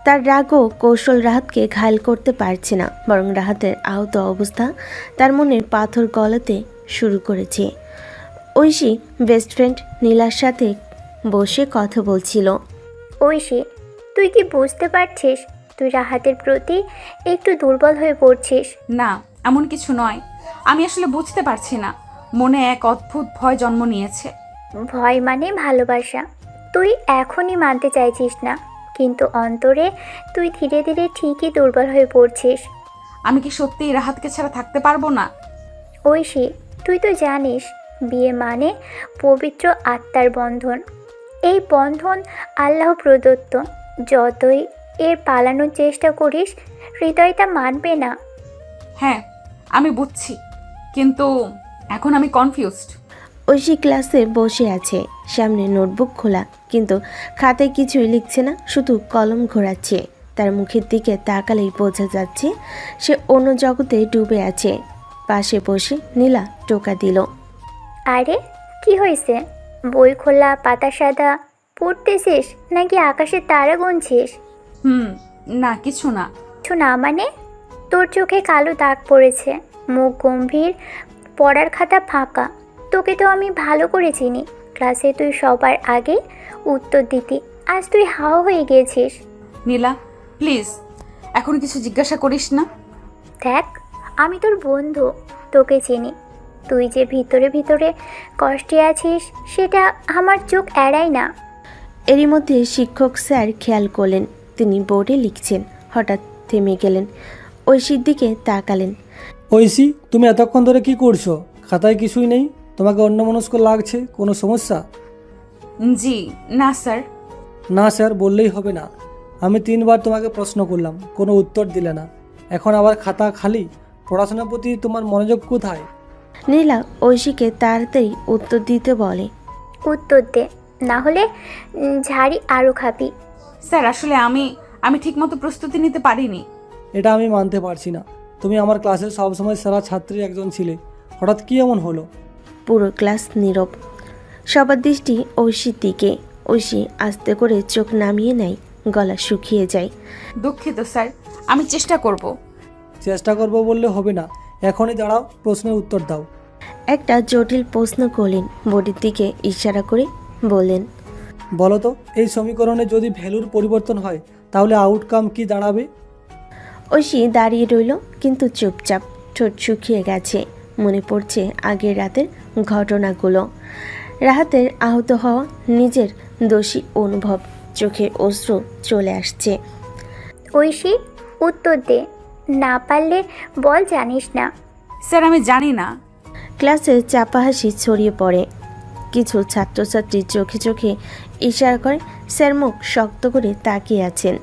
তার রাগও কৌশল রাহাতকে ঘায়েল করতে পারছে না, বরং রাহাতের আহত অবস্থা তার মনের পাথর গলাতে শুরু করেছে। ঐশী বেস্ট ফ্রেন্ড নীলার সাথে বসে কথা বলছিল। ঐশী, তুই কি বুঝতে পারছিস তুই রাহাতের প্রতি একটু দুর্বল হয়ে পড়ছিস? না, এমন কিছু নয়। আমি আসলে বুঝতে পারছি না, মনে এক অদ্ভুত ভয় জন্ম নিয়েছে। ভয় মানে ভালোবাসা। তুই এখনই মানতে চাইছিস না, কিন্তু অন্তরে তুই ধীরে ধীরে ঠিকই দুর্বল হয়ে পড়ছিস। আমি কি সত্যিই রাহাতকে ছাড়া থাকতে পারবো না? ঐশী, তুই তো জানিস বিয়ে মানে পবিত্র আত্মার বন্ধন। এই বন্ধন আল্লাহ প্রদত্ত। যতই এর পালানোর চেষ্টা করিস, হৃদয়টা মানবে না। হ্যাঁ, আমি বুঝছি, কিন্তু এখন আমি কনফিউজড। ঐশী ক্লাসে বসে আছে, সামনে নোটবুক খোলা, কিন্তু খাতায় কিছুই লিখছে না, শুধু কলম ঘোরাচ্ছে। তার মুখের দিকে তাকালেই বোঝা যাচ্ছে সে অন্য জগতে ডুবে আছে। পাশে বসে নীলা টোকা দিল। আরে কি হয়েছে? বই খোলা, পাতা সাদা, পড়তেছিস নাকি আকাশে তারা গুনছিস? না, কিছু না। কিছু না মানে? তোর চোখে কালো দাগ পড়েছে, মুখ গম্ভীর, পড়ার খাতা ফাঁকা। তোকে তো আমি ভালো করে চিনি। ক্লাসে তুই সবার আগে উত্তর দিতি, আজ তুই হাও হয়ে গিয়েছিস। নীলা, প্লিজ এখন কিছু জিজ্ঞাসা করিস না। দেখ, আমি তোর বন্ধু, তোকে চিনি। তুই যে ভিতরে ভিতরে কষ্টে আছিস সেটা আমার চোখ এড়ায় না। এরই মধ্যে শিক্ষক স্যার খেয়াল করলেন তিনি বোর্ডে লিখছেন। হঠাৎ থেমে গেলেন, ঐশীর দিকে তাকালেন। ঐশী, তুমি এতক্ষণ ধরে কি করছো? খাতায় কিছুই নেই, তোমাকে অন্যমনস্ক লাগছে। কোনো সমস্যা? জি না স্যার। না স্যার, বললেই হবে না। আমি 3বার তোমাকে প্রশ্ন করলাম, কোনো উত্তর দিলে না। এখন আবার খাতা খালি। পড়াশোনার প্রতি তোমার মনোযোগ কোথায়? নীলা ঐশীকে তাড়াতাড়ি উত্তর দিতে বলে। উত্তর দে, না হলে ঝাড়ি আরও খাবি। স্যার আসলে আমি ঠিকমতো প্রস্তুতি নিতে পারিনি। এটা আমি মানতে পারছি না। তুমি আমার ক্লাসের সবসময় সেরা ছাত্রী একজন ছিলে, হঠাৎ কি এমন হলো? পুরো ক্লাস নীরব। সবার দৃষ্টি ঐশীর দিকে। ঐশী আস্তে করে চোখ নামিয়ে নেয়, গলা শুকিয়ে যায়। দুঃখিত স্যার, আমি চেষ্টা করব। চেষ্টা করবো বললে হবে না, এখনই দাঁড়াও, প্রশ্নের উত্তর দাও। একটা জটিল প্রশ্ন করলেন, বোর্ডের দিকে ইশারা করে বললেন, বলো তো, এই সমীকরণে যদি ভ্যালুর পরিবর্তন হয় তাহলে আউটকাম কি দাঁড়াবে? ঐশী দাঁড়িয়ে রইল, কিন্তু চুপচাপ। ঠোঁট শুকিয়ে গেছে। মনে পড়ছে আগের রাতের ঘটনাগুলো। রাহাতের আহত হওয়া, নিজের দোষী অনুভব, চোখে অশ্রু চলে আসছে। ঐশী, উত্তর দে, না পারলে বল জানিস না। স্যার আমি জানি না। ক্লাসে চাপা হাসি ছড়িয়ে পড়ে। কিছু ছাত্রছাত্রীর চোখে চোখে ইশারা করে স্যার মুখ শক্ত করে তাকিয়ে আছেন।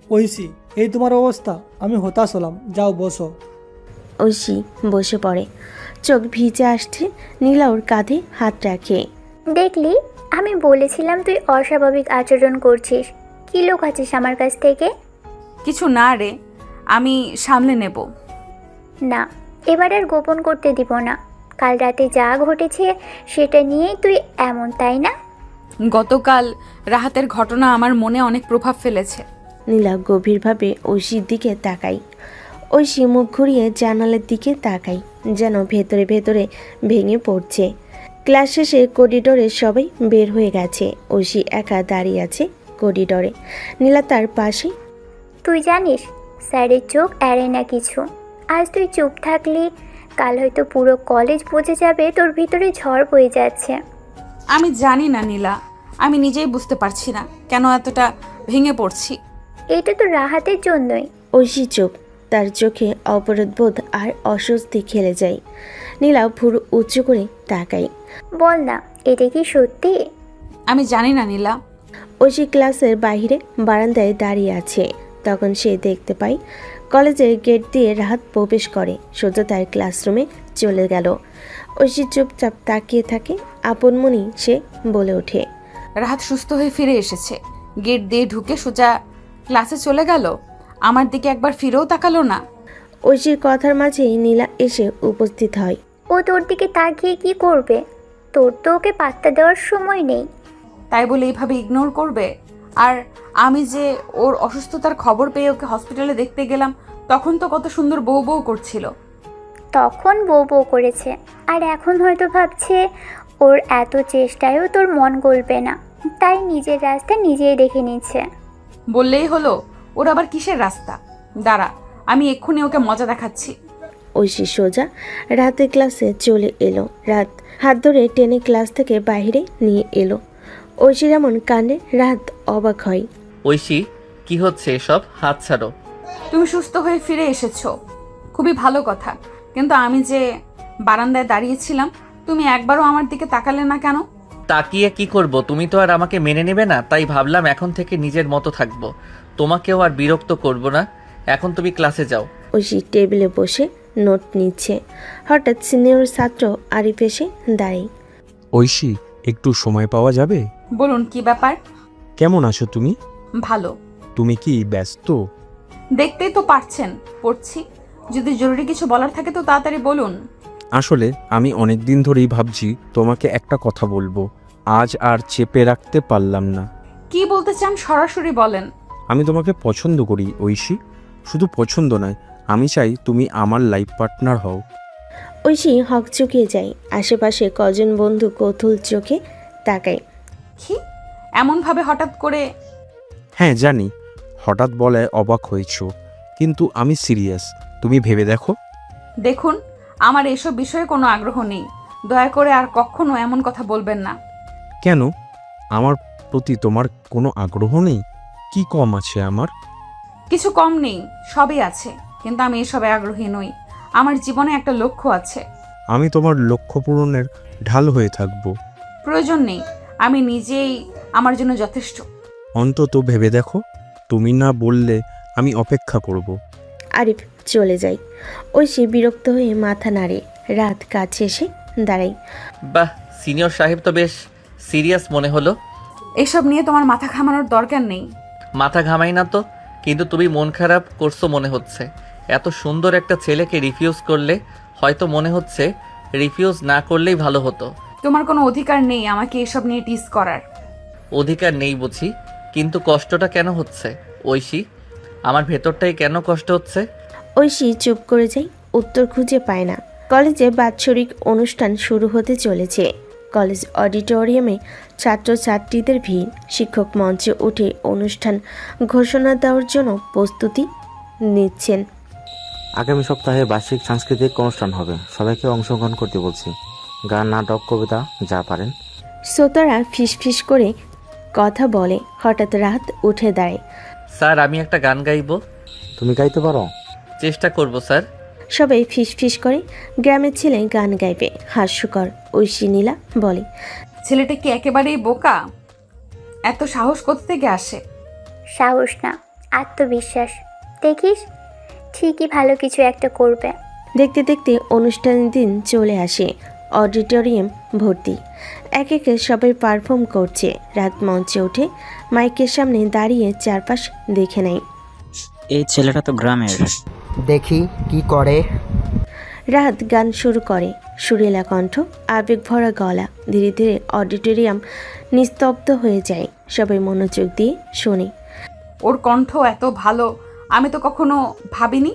ঐশী, এই তোমার অবস্থা? আমি হতাশ হলাম, যাও বসো। ঐশী বসে পড়ে। চোখ ভিজে আসছে। নীলা ওর কাঁধে হাত রাখে। দেখলি, আমি বলেছিলাম তুই অস্বাভাবিক আচরণ করছিস। কি লুকাচ্ছিস আমার কাছ থেকে? কিছু না রে, আমি সামলে নেব। না, এবার আর গোপন করতে দিব না। কাল রাতে যা ঘটেছে সেটা নিয়েই তুই এমন, তাই না? গতকাল রাহাতের ঘটনা আমার মনে অনেক প্রভাব ফেলেছে। নীলা গভীরভাবে ঐশীর দিকে তাকাই। ঐশী মুখ ঘুরিয়ে জানালার দিকে তাকাই, যেন ভেতরে ভেতরে ভেঙে পড়ছে। ক্লাস শেষে করিডোরে সবাই বের হয়ে গেছে। ঐশী একা দাঁড়িয়ে আছে করিডোরে। নীলা তার পাশে। তুই জানিস, স্যারের চোখ এড়ে না কিছু। আজ তুই চুপ থাকলি, কাল হয়তো পুরো কলেজ বুঝে যাবে তোর ভিতরে ঝড় বয়ে যাচ্ছে। আমি জানি না নীলা, আমি নিজেই বুঝতে পারছি না কেন এতটা ভেঙে পড়ছি। এটা তো রাহাতের জন্যই। ঐশী চুপ। তার চোখে অপরাধবোধ আর অস্বস্তি খেলে যায়। নীলা ভুরু উঁচু করে তাকাই। বল না, এটা কি সত্যি? আমি জানি না নীলা। ঐশী ক্লাসের বাইরে বারান্দায় দাঁড়িয়ে আছে। তখন সে দেখতে পায় কলেজের গেট দিয়ে রাহাত প্রবেশ করে, সোজা তার ক্লাসরুমে চলে গেল। ঐশী চুপচাপ তাকিয়ে থাকে। আপন মনে সে বলে ওঠে, রাহাত সুস্থ হয়ে ফিরে এসেছে। গেট দিয়ে ঢুকে সোজা ক্লাসে চলে গেল, আমার দিকে একবার ফিরেও তাকালো না। ঐশীর কথার মাঝেই নীলা এসে উপস্থিত হয়। ও তোর দিকে তাকিয়ে কি করবে? তোর তো ওকে পাত্তা দেওয়ার সময় নেই। তাই বলে এইভাবে ইগনোর করবে? আর আমি যে ওর অসুস্থতার খবর পেয়ে ওকে হসপিটালে দেখতে গেলাম, তখন তো কত সুন্দর বউ বউ করছিল। তখন বউ বউ করেছে, আর এখন হয়তো ভাবছে ওর এত চেষ্টায়ও তোর মন গলবে না, তাই নিজের রাস্তা নিজেই দেখে নিচ্ছে। বললেই হলো, ওর আবার কিসের রাস্তা? দাঁড়া, আমি এক্ষুনি ওকে মজা দেখাচ্ছি। ঐশী সোজা রাতের ক্লাসে চলে এলো। রাত হাত ধরে টেনে ক্লাস থেকে বাইরে নিয়ে এলো। ঐশীর এমন কাণ্ডে রাত অবাক হয়। ঐশী, কি হচ্ছে এসব? হাত ছাড়ো। তুমি সুস্থ হয়ে ফিরে এসেছো, খুবই ভালো কথা, কিন্তু আমি যে বারান্দায় দাঁড়িয়েছিলাম, তুমি একবারও আমার দিকে তাকালে না কেন? তাকিয়ে কি করব? তুমি তো আর আমাকে মেনে নেবে না, তাই ভাবলাম এখন থেকে নিজের মতো থাকবো, তোমাকেও আর বিরক্ত করব না। এখন তুমি ক্লাসে যাও। ঐশী টেবিলে বসে নোট নিচ্ছে। হঠাৎ সিনিয়র ছাত্র আরিফ এসে দাঁড়ায়। ঐশী, একটু সময় পাওয়া যাবে? বলুন, কি ব্যাপার? কেমন আছো তুমি? ভালো। তুমি কি ব্যস্ত? দেখতেই তো পারছেন পড়ছি। যদি জরুরি কিছু বলার থাকে তো তাড়াতাড়ি বলুন। আসলে আমি অনেক দিন ধরেই ভাবছি তোমাকে একটা কথা বলবো, আজ আর চেপে রাখতে পারলাম না। কি বলতে চান সরাসরি বলেন। আমি তোমাকে পছন্দ করি ঐশী, শুধু পছন্দ নয়, আমি চাই তুমি আমার লাইফ পার্টনার হও। ঐশী হক চুকিয়ে যায়। আশেপাশে কজন বন্ধু কৌতূহল চোখে তাকায়। কি এমন ভাবে হঠাৎ করে? হ্যাঁ জানি, হঠাৎ বলে অবাক হয়েছ, কিন্তু আমি সিরিয়াস, তুমি ভেবে দেখো। দেখুন, আমার এসব বিষয়ে কোনো আগ্রহ নেই, দয়া করে আর কখনো এমন কথা বলবেন না। কেন? আমার প্রতি তোমার কোনো আগ্রহ নেই? কি কম আছে আমার? কিছু কম নেই, সবই আছে, কিন্তু আমি এসবে আগ্রহী নই। আমার জীবনে একটা লক্ষ্য আছে। আমি তোমার লক্ষ্য পূরণের ঢাল হয়ে থাকবো। প্রয়োজন নেই, আমি নিজেই আমার জন্য যথেষ্ট। অন্তত ভেবে দেখো, তুমি না বললে আমি অপেক্ষা করব। আরিফ চলে যায়। ঐশী বিরক্ত হয়ে মাথা নাড়ে। রাত কাছে এসে দাঁড়ায়। বাহ, সিনিয়র সাহেব তো বেশ সিরিয়াস মনে হলো। এসব নিয়ে তোমার মাথা ঘামানোর দরকার নেই। মাথা ঘামাই না তো, কিন্তু তুমি মন খারাপ করছো মনে হচ্ছে। এত সুন্দর একটা ছেলেকে রিফিউজ করলে হয়তো মনে হচ্ছে রিফিউজ না করলেই ভালো হতো। তোমার কোনো অধিকার নেই আমাকে এসব নিয়ে টিস করার। অধিকার নেই বুঝি, কিন্তু কষ্টটা কেন হচ্ছে ঐশী? আমার ভেতরটাই কেন কষ্ট হচ্ছে? ঐশী চুপ করে যায়, উত্তর খুঁজে পায় না। কলেজে বাৎসরিক অনুষ্ঠান শুরু হতে চলেছে। কলেজ অডিটোরিয়ামে ছাত্রছাত্রীদের ভিড়। শিক্ষক মঞ্চে উঠে অনুষ্ঠান ঘোষণা দেওয়ার জন্য প্রস্তুতি নিচ্ছেন। আগামী সপ্তাহে বার্ষিক সাংস্কৃতিক অনুষ্ঠান হবে, সবাইকে অংশগ্রহণ করতে বলছি। গান, নাটক, কবিতা যা পারেন। শ্রোতারা ফিসফিস করে কথা বলে। হঠাৎ রাত উঠে দাঁড়ায়। স্যার, আমি একটা গান গাইবো। তুমি গাইতে পারো? চেষ্টা করব স্যার। সবাই ফিসফিস করে। গ্রামের ছেলে গান গাইবে, হাস্যকর। ঐশী নীলা বলে, ছেলেটা কি একেবারেই বোকা? এত সাহস কোথা থেকে আসে? সাহস না, আত্মবিশ্বাস। দেখিস ঠিকই ভালো কিছু একটা করবে। দেখতে দেখতে অনুষ্ঠানের দিন চলে আসে। অডিটোরিয়াম ভর্তি। এক একে সবাই পারফর্ম করছে। রাত মঞ্চে উঠে মাইকের সামনে দাঁড়িয়ে চারপাশ দেখে নেয়। এই ছেলেটা তো গ্রামের, দেখি কি করে। রাত গান শুরু করে। সুরেলা কণ্ঠ, আবেগ ভরা গলা। ধীরে ধীরে অডিটোরিয়াম নিস্তব্ধ হয়ে যায়। সবাই মনোযোগ দিয়ে শোনে। ওর কণ্ঠ এত ভালো আমি তো কখনো ভাবিনি।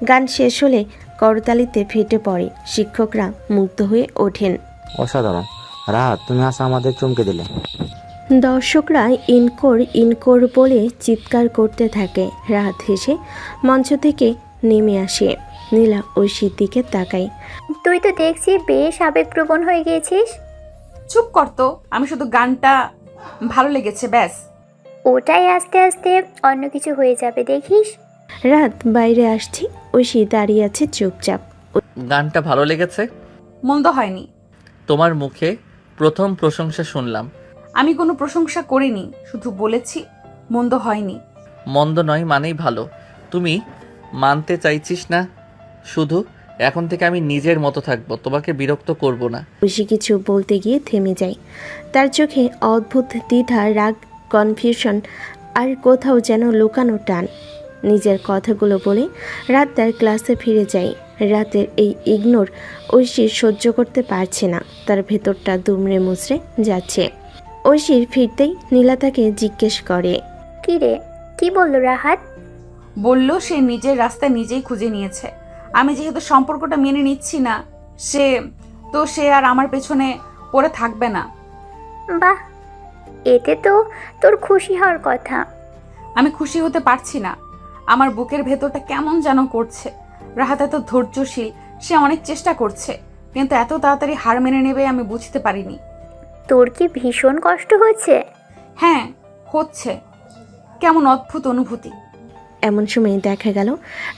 গান শেষ হলে করতালিতে ফেটে পড়ে। শিক্ষকরা মুগ্ধ হয়ে ওঠেন। অসাধারণ রাত, তুমি আসা আমাদের চমকে দিলে। দর্শকরা ইনকোর ইনকোর বলে চিৎকার করতে থাকে। রাত হেসে মঞ্চ থেকে নেমে আসে। নীলা ঐশীর দিকে তাকায়। তুই তো দেখছি বেশ আবেগপ্রবণ হয়ে গিয়েছিস। চুপ কর তো, আমি শুধু গানটা ভালো লেগেছে ব্যাস। ওটাই আস্তে আস্তে অন্য কিছু হয়ে যাবে, দেখিস। রাত বাইরে আসছে। ঐশী দাঁড়িয়ে আছে চুপচাপ। গানটা ভালো লেগেছে? মন্দ হয়নি। তোমার মুখে প্রথম প্রশংসা শুনলাম। আমি কোনো প্রশংসা করিনি, শুধু বলেছি মন্দ হয়নি। মন্দ নয় মানেই ভালো। তুমি মানতে চাইছিস না শুধু। এখন থেকে আমি নিজের মতো থাকবো, তোমাকে বিরক্ত করব না। ঐশী কিছু বলতে গিয়ে থেমে যায়। তার চোখে অদ্ভুত দ্বিধা, রাগ, কনফিউশন আর কোথাও যেন লুকানো টান। নিজের কথাগুলো বলে রাত তার ক্লাসে ফিরে যায়। রাতের এই ইগনোর ঐশী সহ্য করতে পারছে না। তার ভেতরটা দুমড়ে মুচড়ে যাচ্ছে। ঐশীর ফিরতেই নীলা তাকে জিজ্ঞেস করে, কি রে, কি বললো রাহাত? বলল সে নিজের রাস্তা নিজেই খুঁজে নিয়েছে। আমি যেহেতু সম্পর্কটা মেনে নিচ্ছি না, সে আর আমার পেছনে পড়ে থাকবে না। বাহ, এতে তো তোর খুশি হওয়ার কথা। আমি খুশি হতে পারছি না। আমার বুকের ভেতরটা কেমন যেন করছে। রাহাত এত ধৈর্যশীল, সে অনেক চেষ্টা করছে, কিন্তু এত তাড়াতাড়ি হার মেনে নেবে আমি বুঝতে পারিনি। তোর কি ভীষণ কষ্ট হচ্ছে? হ্যাঁ হচ্ছে, কেমন অদ্ভুত অনুভূতি। এমন সময় দেখা গেল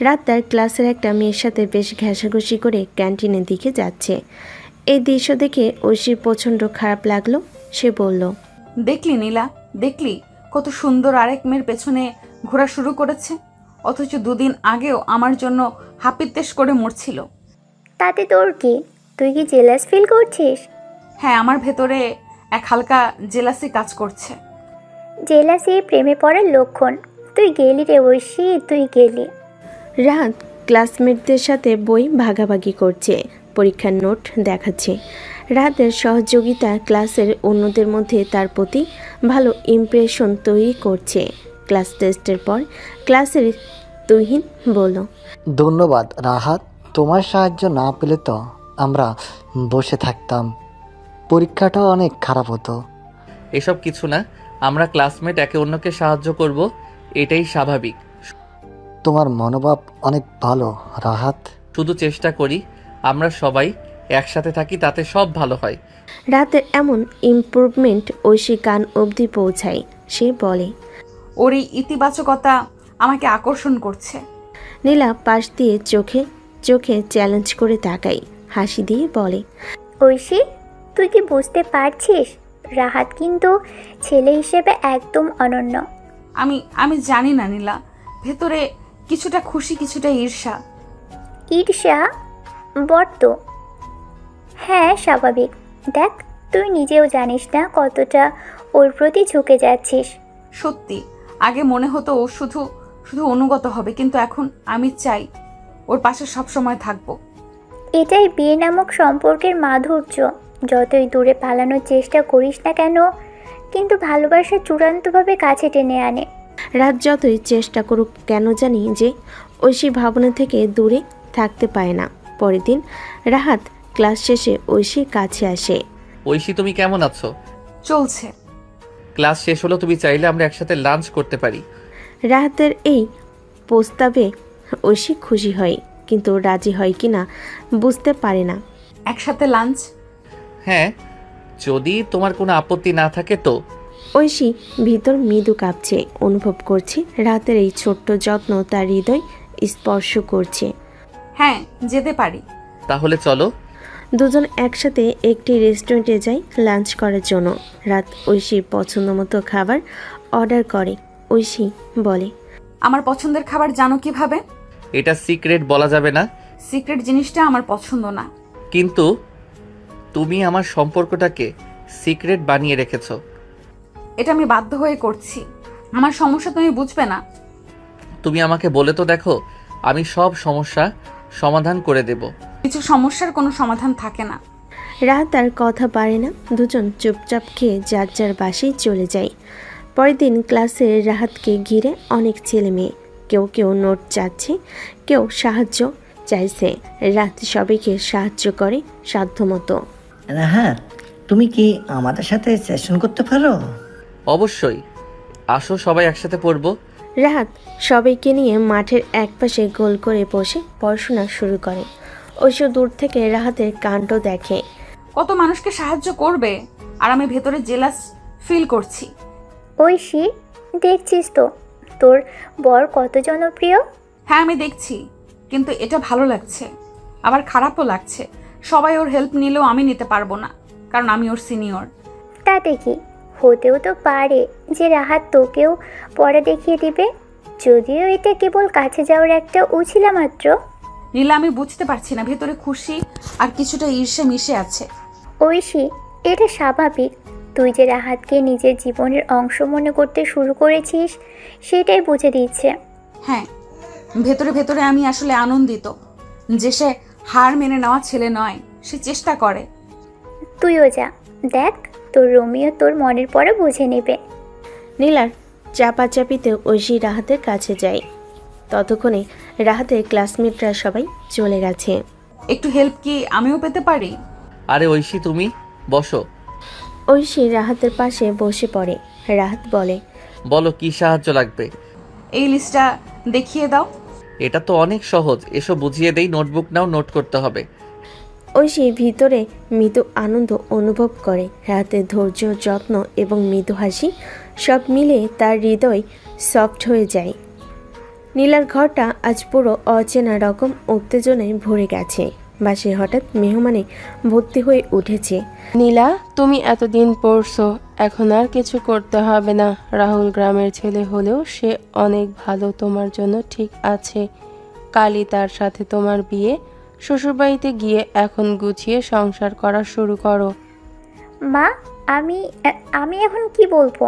রাত তার ক্লাসের একটা মেয়ের সাথে বেশ ঘেঁষাঘষি করে ক্যান্টিনের দিকে যাচ্ছে। এই দৃশ্য দেখে ঐশীর প্রচণ্ড খারাপ লাগলো। সে বলল, দেখলি নীলা, দেখলি কত সুন্দর আরেক মেয়ের পেছনে ঘোরা শুরু করেছে, অথচ দুদিন আগেও আমার জন্য হাপিত্তেশ করে মরছিল। তাতে তোর কি? তুই কি জেলাস ফিল করছিস? হ্যাঁ, আমার ভেতরে এক হালকা জেলাসি কাজ করছে। জেলাসি প্রেমে পড়ার লক্ষণ। তুই গেলি রে ঐশী, তুই গেলি। রাত ক্লাসমেটদের সাথে বই ভাগাভাগি করছে, পরীক্ষার নোট দেখাচ্ছে। রাতের সহযোগিতা ক্লাসের অন্যদের মধ্যে তার প্রতি ভালো ইমপ্রেশন তৈরি করছে। ক্লাস টেস্টের পর ক্লাসের তুহিন বলল, ধন্যবাদ রাহাত, তোমার সাহায্য না পেলে তো আমরা বসে থাকতাম, পরীক্ষাটাও অনেক খারাপ হতো। এসব কিছু না, আমরা ক্লাসমেট একে অন্যকে সাহায্য করব, এটাই স্বাভাবিক। তোমার মনোভাব অনেক ভালো রাহাত। শুধু চেষ্টা করি আমরা সবাই একসাথে থাকি, তাতে সব ভালো হয়। রাতের এমন ইমপ্রুভমেন্ট ঐশী কান অবধি পৌঁছায়। সে বলে, ওর এই ইতিবাচকতা আমাকে আকর্ষণ করছে। নীলা পাশ দিয়ে চোখে চোখে চ্যালেঞ্জ করে তাকাই, হাসি দিয়ে বলে, ঐশী, তুই কি বুঝতে পারছিস রাহাত কিন্তু ছেলে হিসেবে একদম অনন্য। আমি জানি না নীলা, ভেতরে কিছুটা খুশি কিছুটা ঈর্ষা। ঈর্ষা? বড্ড। হ্যাঁ, স্বাভাবিক। দেখ, তুই নিজেও জানিস না কতটা ওর প্রতি ঝুঁকে যাচ্ছিস। সত্যি, আগে মনে হতো ও শুধু শুধু অনুগত হবে, কিন্তু এখন আমি চাই ওর পাশে সবসময় থাকবো। এটাই বিয়ে নামক সম্পর্কের মাধুর্য। যতই দূরে পালানোর চেষ্টা করিস না কেন, কিন্তু ভালোবাসা চূড়ান্তভাবে কাছে টেনে আনে। রাত যতই চেষ্টা করুক কেন জানি যে ঐশী ভাবনা থেকে দূরে থাকতে পায় না। পরের দিন রাহাত ক্লাস শেষে ঐশীর কাছে আসে। ঐশী, তুমি কেমন আছো? চলছে। ক্লাস শেষ হলো, তুমি চাইলে আমরা একসাথে লাঞ্চ করতে পারি। রাহাতের এই প্রস্তাবে ঐশী খুশি হয়, কিন্তু রাজি হয় কিনা বুঝতে পারে না। একসাথে লাঞ্চ? হ্যাঁ, যদি তোমার কোনো আপত্তি না থাকে তো। ঐশী ভিতর মৃদু কাঁপছে, অনুভব করছে রাতের এই ছোট্ট যত্ন তার হৃদয় স্পর্শ করছে। হ্যাঁ, যেতে পারি। তাহলে চলো। দুজন একসাথে একটি রেস্টুরেন্টে যায় লাঞ্চ করার জন্য। রাত ঐশীর পছন্দ মতো খাবার অর্ডার করে। ঐশী বলে, আমার পছন্দের খাবার জানো কিভাবে? এটা সিক্রেট, বলা যাবে না। সিক্রেট জিনিসটা আমার পছন্দ না। কিন্তু তুমি আমার সম্পর্কটাকে সিক্রেট বানিয়ে রেখেছো। এটা আমি বাধ্য হয়ে করছি। আমার সমস্যা তুমি বুঝবে না। তুমি আমাকে বলে তো দেখো, আমি সব সমস্যা সমাধান করে দেব। কিছু সমস্যার কোনো সমাধান থাকে না। রাত আর কথা পারে না। দুজন চুপচাপ খেয়ে যার যার বাসায় চলে যায়। পরের দিন ক্লাসে রাহাতকে ঘিরে অনেক ছেলে মেয়ে। কেউ কেউ নোট চাচ্ছে, কেউ সাহায্য চাইছে। রাত সবাইকে সাহায্য করে সাধ্যমতো। রাহাত, তুমি কি আমাদের সাথে সেশন করতে পারো? অবশ্যই, আসো সবাই একসাথে পড়বো। রাহাত সবাইকে নিয়ে মাঠের একপাশে গোল করে বসে পড়াশোনা শুরু করে। ঐশী দূর থেকে রাহাতের কাণ্ড দেখে। কত মানুষকে সাহায্য করবে, আর আমি ভেতরে জেলাস ফিল করছি। ঐশী, দেখছিস তো তোর বর কত জনপ্রিয়? হ্যাঁ, আমি দেখছি, কিন্তু এটা ভালো লাগছে, আবার খারাপও লাগছে। সবাই ওর হেল্প নিলেও আমি নিতে পারবো না, কারণ আমি ওর সিনিয়র। তাতে কি, হতেও তো পারে যে রাহাত তোকেও পড়া দেখিয়ে দিবে, যদিও এটা কেবল কাছে যাওয়ার একটা উছিলা মাত্র। নীলা, আমি বুঝতে পারছি না, ভেতরে খুশি আর কিছুটা ঈর্ষা মিশে আছে। ঐশী, এটা স্বাভাবিক। তুই যে রাহাতকে নিজের জীবনের অংশ মনে করতে শুরু করেছিস, সেটাই বুঝে দিচ্ছে। হ্যাঁ, ভেতরে ভেতরে আমি আসলে আনন্দিত যে সে হার মেনে নেওয়া ছেলে নয়, সে চেষ্টা করে। তুইও যা, দেখ তোর রোমিও তোর মনের পরে বুঝে নেবে। নীলার চাপাচাপিতে ঐশী রাহাতের কাছে যায়। ততক্ষণে রাহাতের ক্লাসমেটরা সবাই চলে গেছে। একটু হেল্প কি আমিও পেতে পারি? আরে ঐশী, তুমি বসো। ঐশী রাহাতের পাশে বসে পড়ে। রাহাত বলে, বলো কি সাহায্য লাগবে? এই লিস্টটা দেখিয়ে দাও। এটা তো অনেক সহজ, এসো বুঝিয়ে দেই। নোটবুক নাও, নোট করতে হবে। ঐশী ভিতরে মৃদু আনন্দ অনুভব করে। রাহাতের ধৈর্য, যত্ন এবং মৃদু হাসি সব মিলে তার হৃদয় সফট হয়ে যায়। নীলার ঘরটা আজ পুরো অচেনা রকম উত্তেজনায় ভরে গেছে। বাসে হঠাৎ মেহমানে ভর্তি হয়ে উঠেছে। নীলা, তুমি এতদিন পড়ছো, এখন আর কিছু করতে হবে না। রাহুল গ্রামের ছেলে হলেও সে অনেক ভালো, তোমার জন্য ঠিক আছে। কালই তার সাথে তোমার বিয়ে। শ্বশুরবাড়িতে গিয়ে এখন গুছিয়ে সংসার করা শুরু করো। মা, আমি এখন কি বলবো?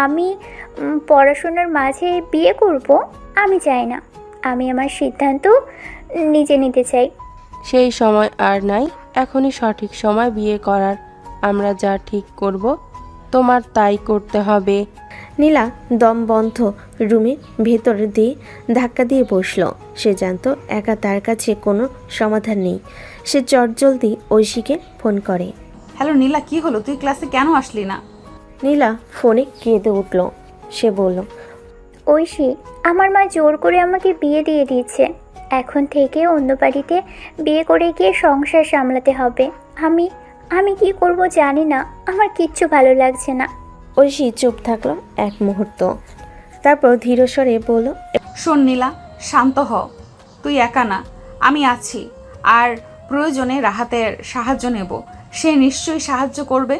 আমি পড়াশোনার মাঝে বিয়ে করব? আমি চাই না। আমি আমার সিদ্ধান্ত নিজে নিতে চাই। সেই সময় আর নাই, এখনই সঠিক সময় বিয়ে করার। আমরা যা ঠিক করব তোমার তাই করতে হবে। নীলা দম বন্ধ রুমে ভেতর দিয়ে ধাক্কা দিয়ে বসলো। সে জানতো একা তার কাছে কোনো সমাধান নেই। সে চটজলদি ঐশীকে ফোন করে। হ্যালো নীলা, কি হলো? তুই ক্লাসে কেন আসলি না? নীলা ফোনে কেঁদে উঠল। সে বলল, ঐশী, আমার মা জোর করে আমাকে বিয়ে দিয়ে দিয়েছে। এখন থেকে অন্য বাড়িতে বিয়ে করে গিয়ে সংসার সামলাতে হবে। আমি কি করব জানি না। আমার কিচ্ছু ভালো লাগছে না। ঐশী চুপ থাকলো এক মুহূর্ত, তারপর ধীর স্বরে বলল, শোন নীলা, শান্ত হ। তুই একা না, আমি আছি। আর প্রয়োজনে রাহাতের সাহায্য নেব, সে নিশ্চয়ই সাহায্য করবে।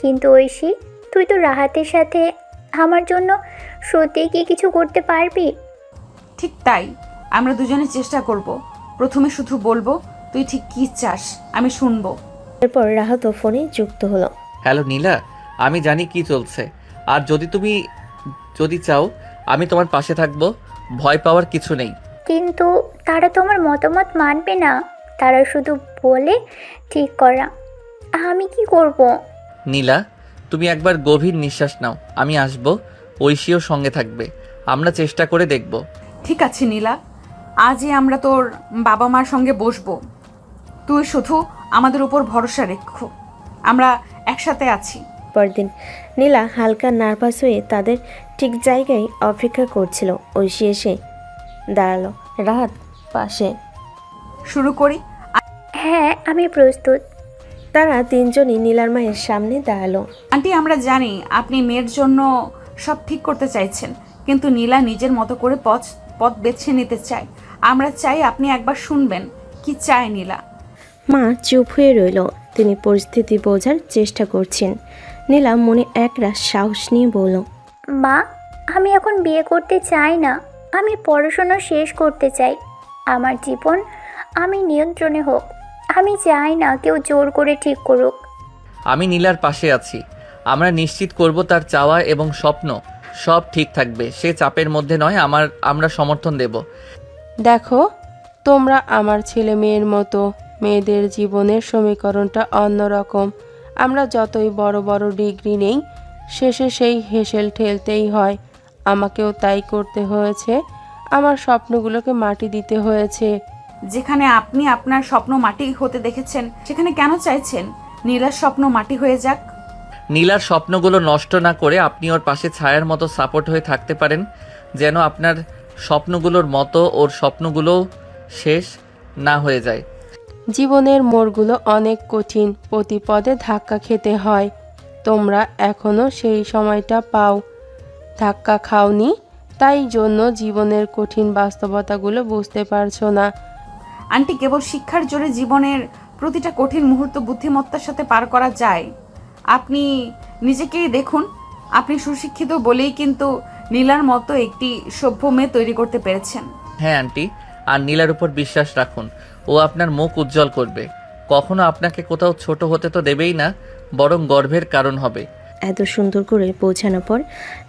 কিন্তু ঐশী, তুই তো রাহাতের সাথে আমার জন্য সত্যিই কি কিছু করতে পারবি? ঠিক তাই, আমরা দুজনে চেষ্টা করব। প্রথমে শুধু বলবো তুই ঠিক কি চাস, আমি শুনবো। এরপর রাহাতও ফোনে যুক্ত হলো। হ্যালো নীলা, আমি জানি কি চলছে, আর যদি চাও আমি তোমার পাশে থাকবো, ভয় পাওয়ার কিছু নেই। কিন্তু তারা তো আমার মতামত মানবে না, তারা শুধু বলে ঠিক করা। আমি কি করব? নীলা, তুমি একবার গভীর নিঃশ্বাস নাও, আমি আসবো, ঐশীও সঙ্গে থাকবে, আমরা চেষ্টা করে দেখব। ঠিক আছে নীলা, আজই আমরা তোর বাবা মার সঙ্গে বসবো। তুই শুধু আমাদের উপর ভরসা রেখো, আমরা একসাথে আছি। পরদিন নীলা হালকা নার্ভাস হয়ে তাদের ঠিক জায়গায় অপেক্ষা করছিল। ঐশী এসে দাঁড়ালো রাহাত পাশে। শুরু করি? হ্যাঁ, আমি প্রস্তুত। তারা তিনজনই নীলার মায়ের সামনে দাঁড়ালো। আন্টি, আমরা জানি আপনি মেয়ের জন্য সব ঠিক করতে চাইছেন, কিন্তু নীলা নিজের মতো করে পথ বেছে নিতে চায়। আমরা চাই আপনি একবার শুনবেন কি চায় নীলা। মা চুপ হয়ে রইল, তিনি পরিস্থিতি বোঝার চেষ্টা করছেন। নীলা মনে একরাশ সাহস নিয়ে বলল, মা, আমি এখন বিয়ে করতে চাই না, আমি পড়াশোনা শেষ করতে চাই। আমার জীবন আমি নিয়ন্ত্রণে হোক, আমি চাই না কেউ জোর করে ঠিক করুক। আমি নীলার পাশে আছি, আমরা নিশ্চিত করব তার চাওয়া এবং স্বপ্ন সব ঠিক থাকবে, সে চাপের মধ্যে নয়, আমরা সমর্থন দেব। দেখো, তোমরা আমার ছেলে মেয়ের মতো, মেয়েদের জীবনের সমীকরণটা অন্যরকম। আমরা যতই বড় বড় ডিগ্রি নেই, শেষে সেই হেসেল ঠেলতেই হয়। আমাকেও তাই করতে হয়েছে, আমার স্বপ্নগুলোকে মাটি দিতে হয়েছে। যেখানে আপনি আপনার স্বপ্ন মাটি হতে দেখেছেন, সেখানে কেন চাইছেন নীলার স্বপ্ন মাটি হয়ে যাক? নীলার স্বপ্নগুলো নষ্ট না করে আপনি ওর পাশে ছায়ার মতো সাপোর্ট হয়ে থাকতে পারেন, যেন আপনার স্বপ্নগুলোর মতো ওর স্বপ্নগুলোও শেষ না হয়ে যায়। জীবনের মোড়গুলো অনেক কঠিন, প্রতি পদে ধাক্কা খেতে হয়। তোমরা এখনো সেই সময়টা পাও, ধাক্কা খাওনি, তাই জন্য জীবনের কঠিন বাস্তবতাগুলো বুঝতে পারছো না। আন্টি, কেবল শিক্ষার জোরে জীবনের প্রতিটা কঠিন মুহূর্ত বুদ্ধিমত্তার সাথে পার করা যায়। আপনি নিজেকেই দেখুন, আপনি সুশিক্ষিত বলেই কিন্তু নীলার মতো একটি সভ্য মেয়ে তৈরি করতে পেরেছেন। হ্যাঁ আন্টি, আর নীলার উপর বিশ্বাস রাখুন, ও আপনার মুখ উজ্জ্বল করবে, কখনো আপনাকে কোথাও ছোট হতে তো দেবেই না, বরং গর্বের কারণ হবে। এত সুন্দর করে পৌঁছানোর পর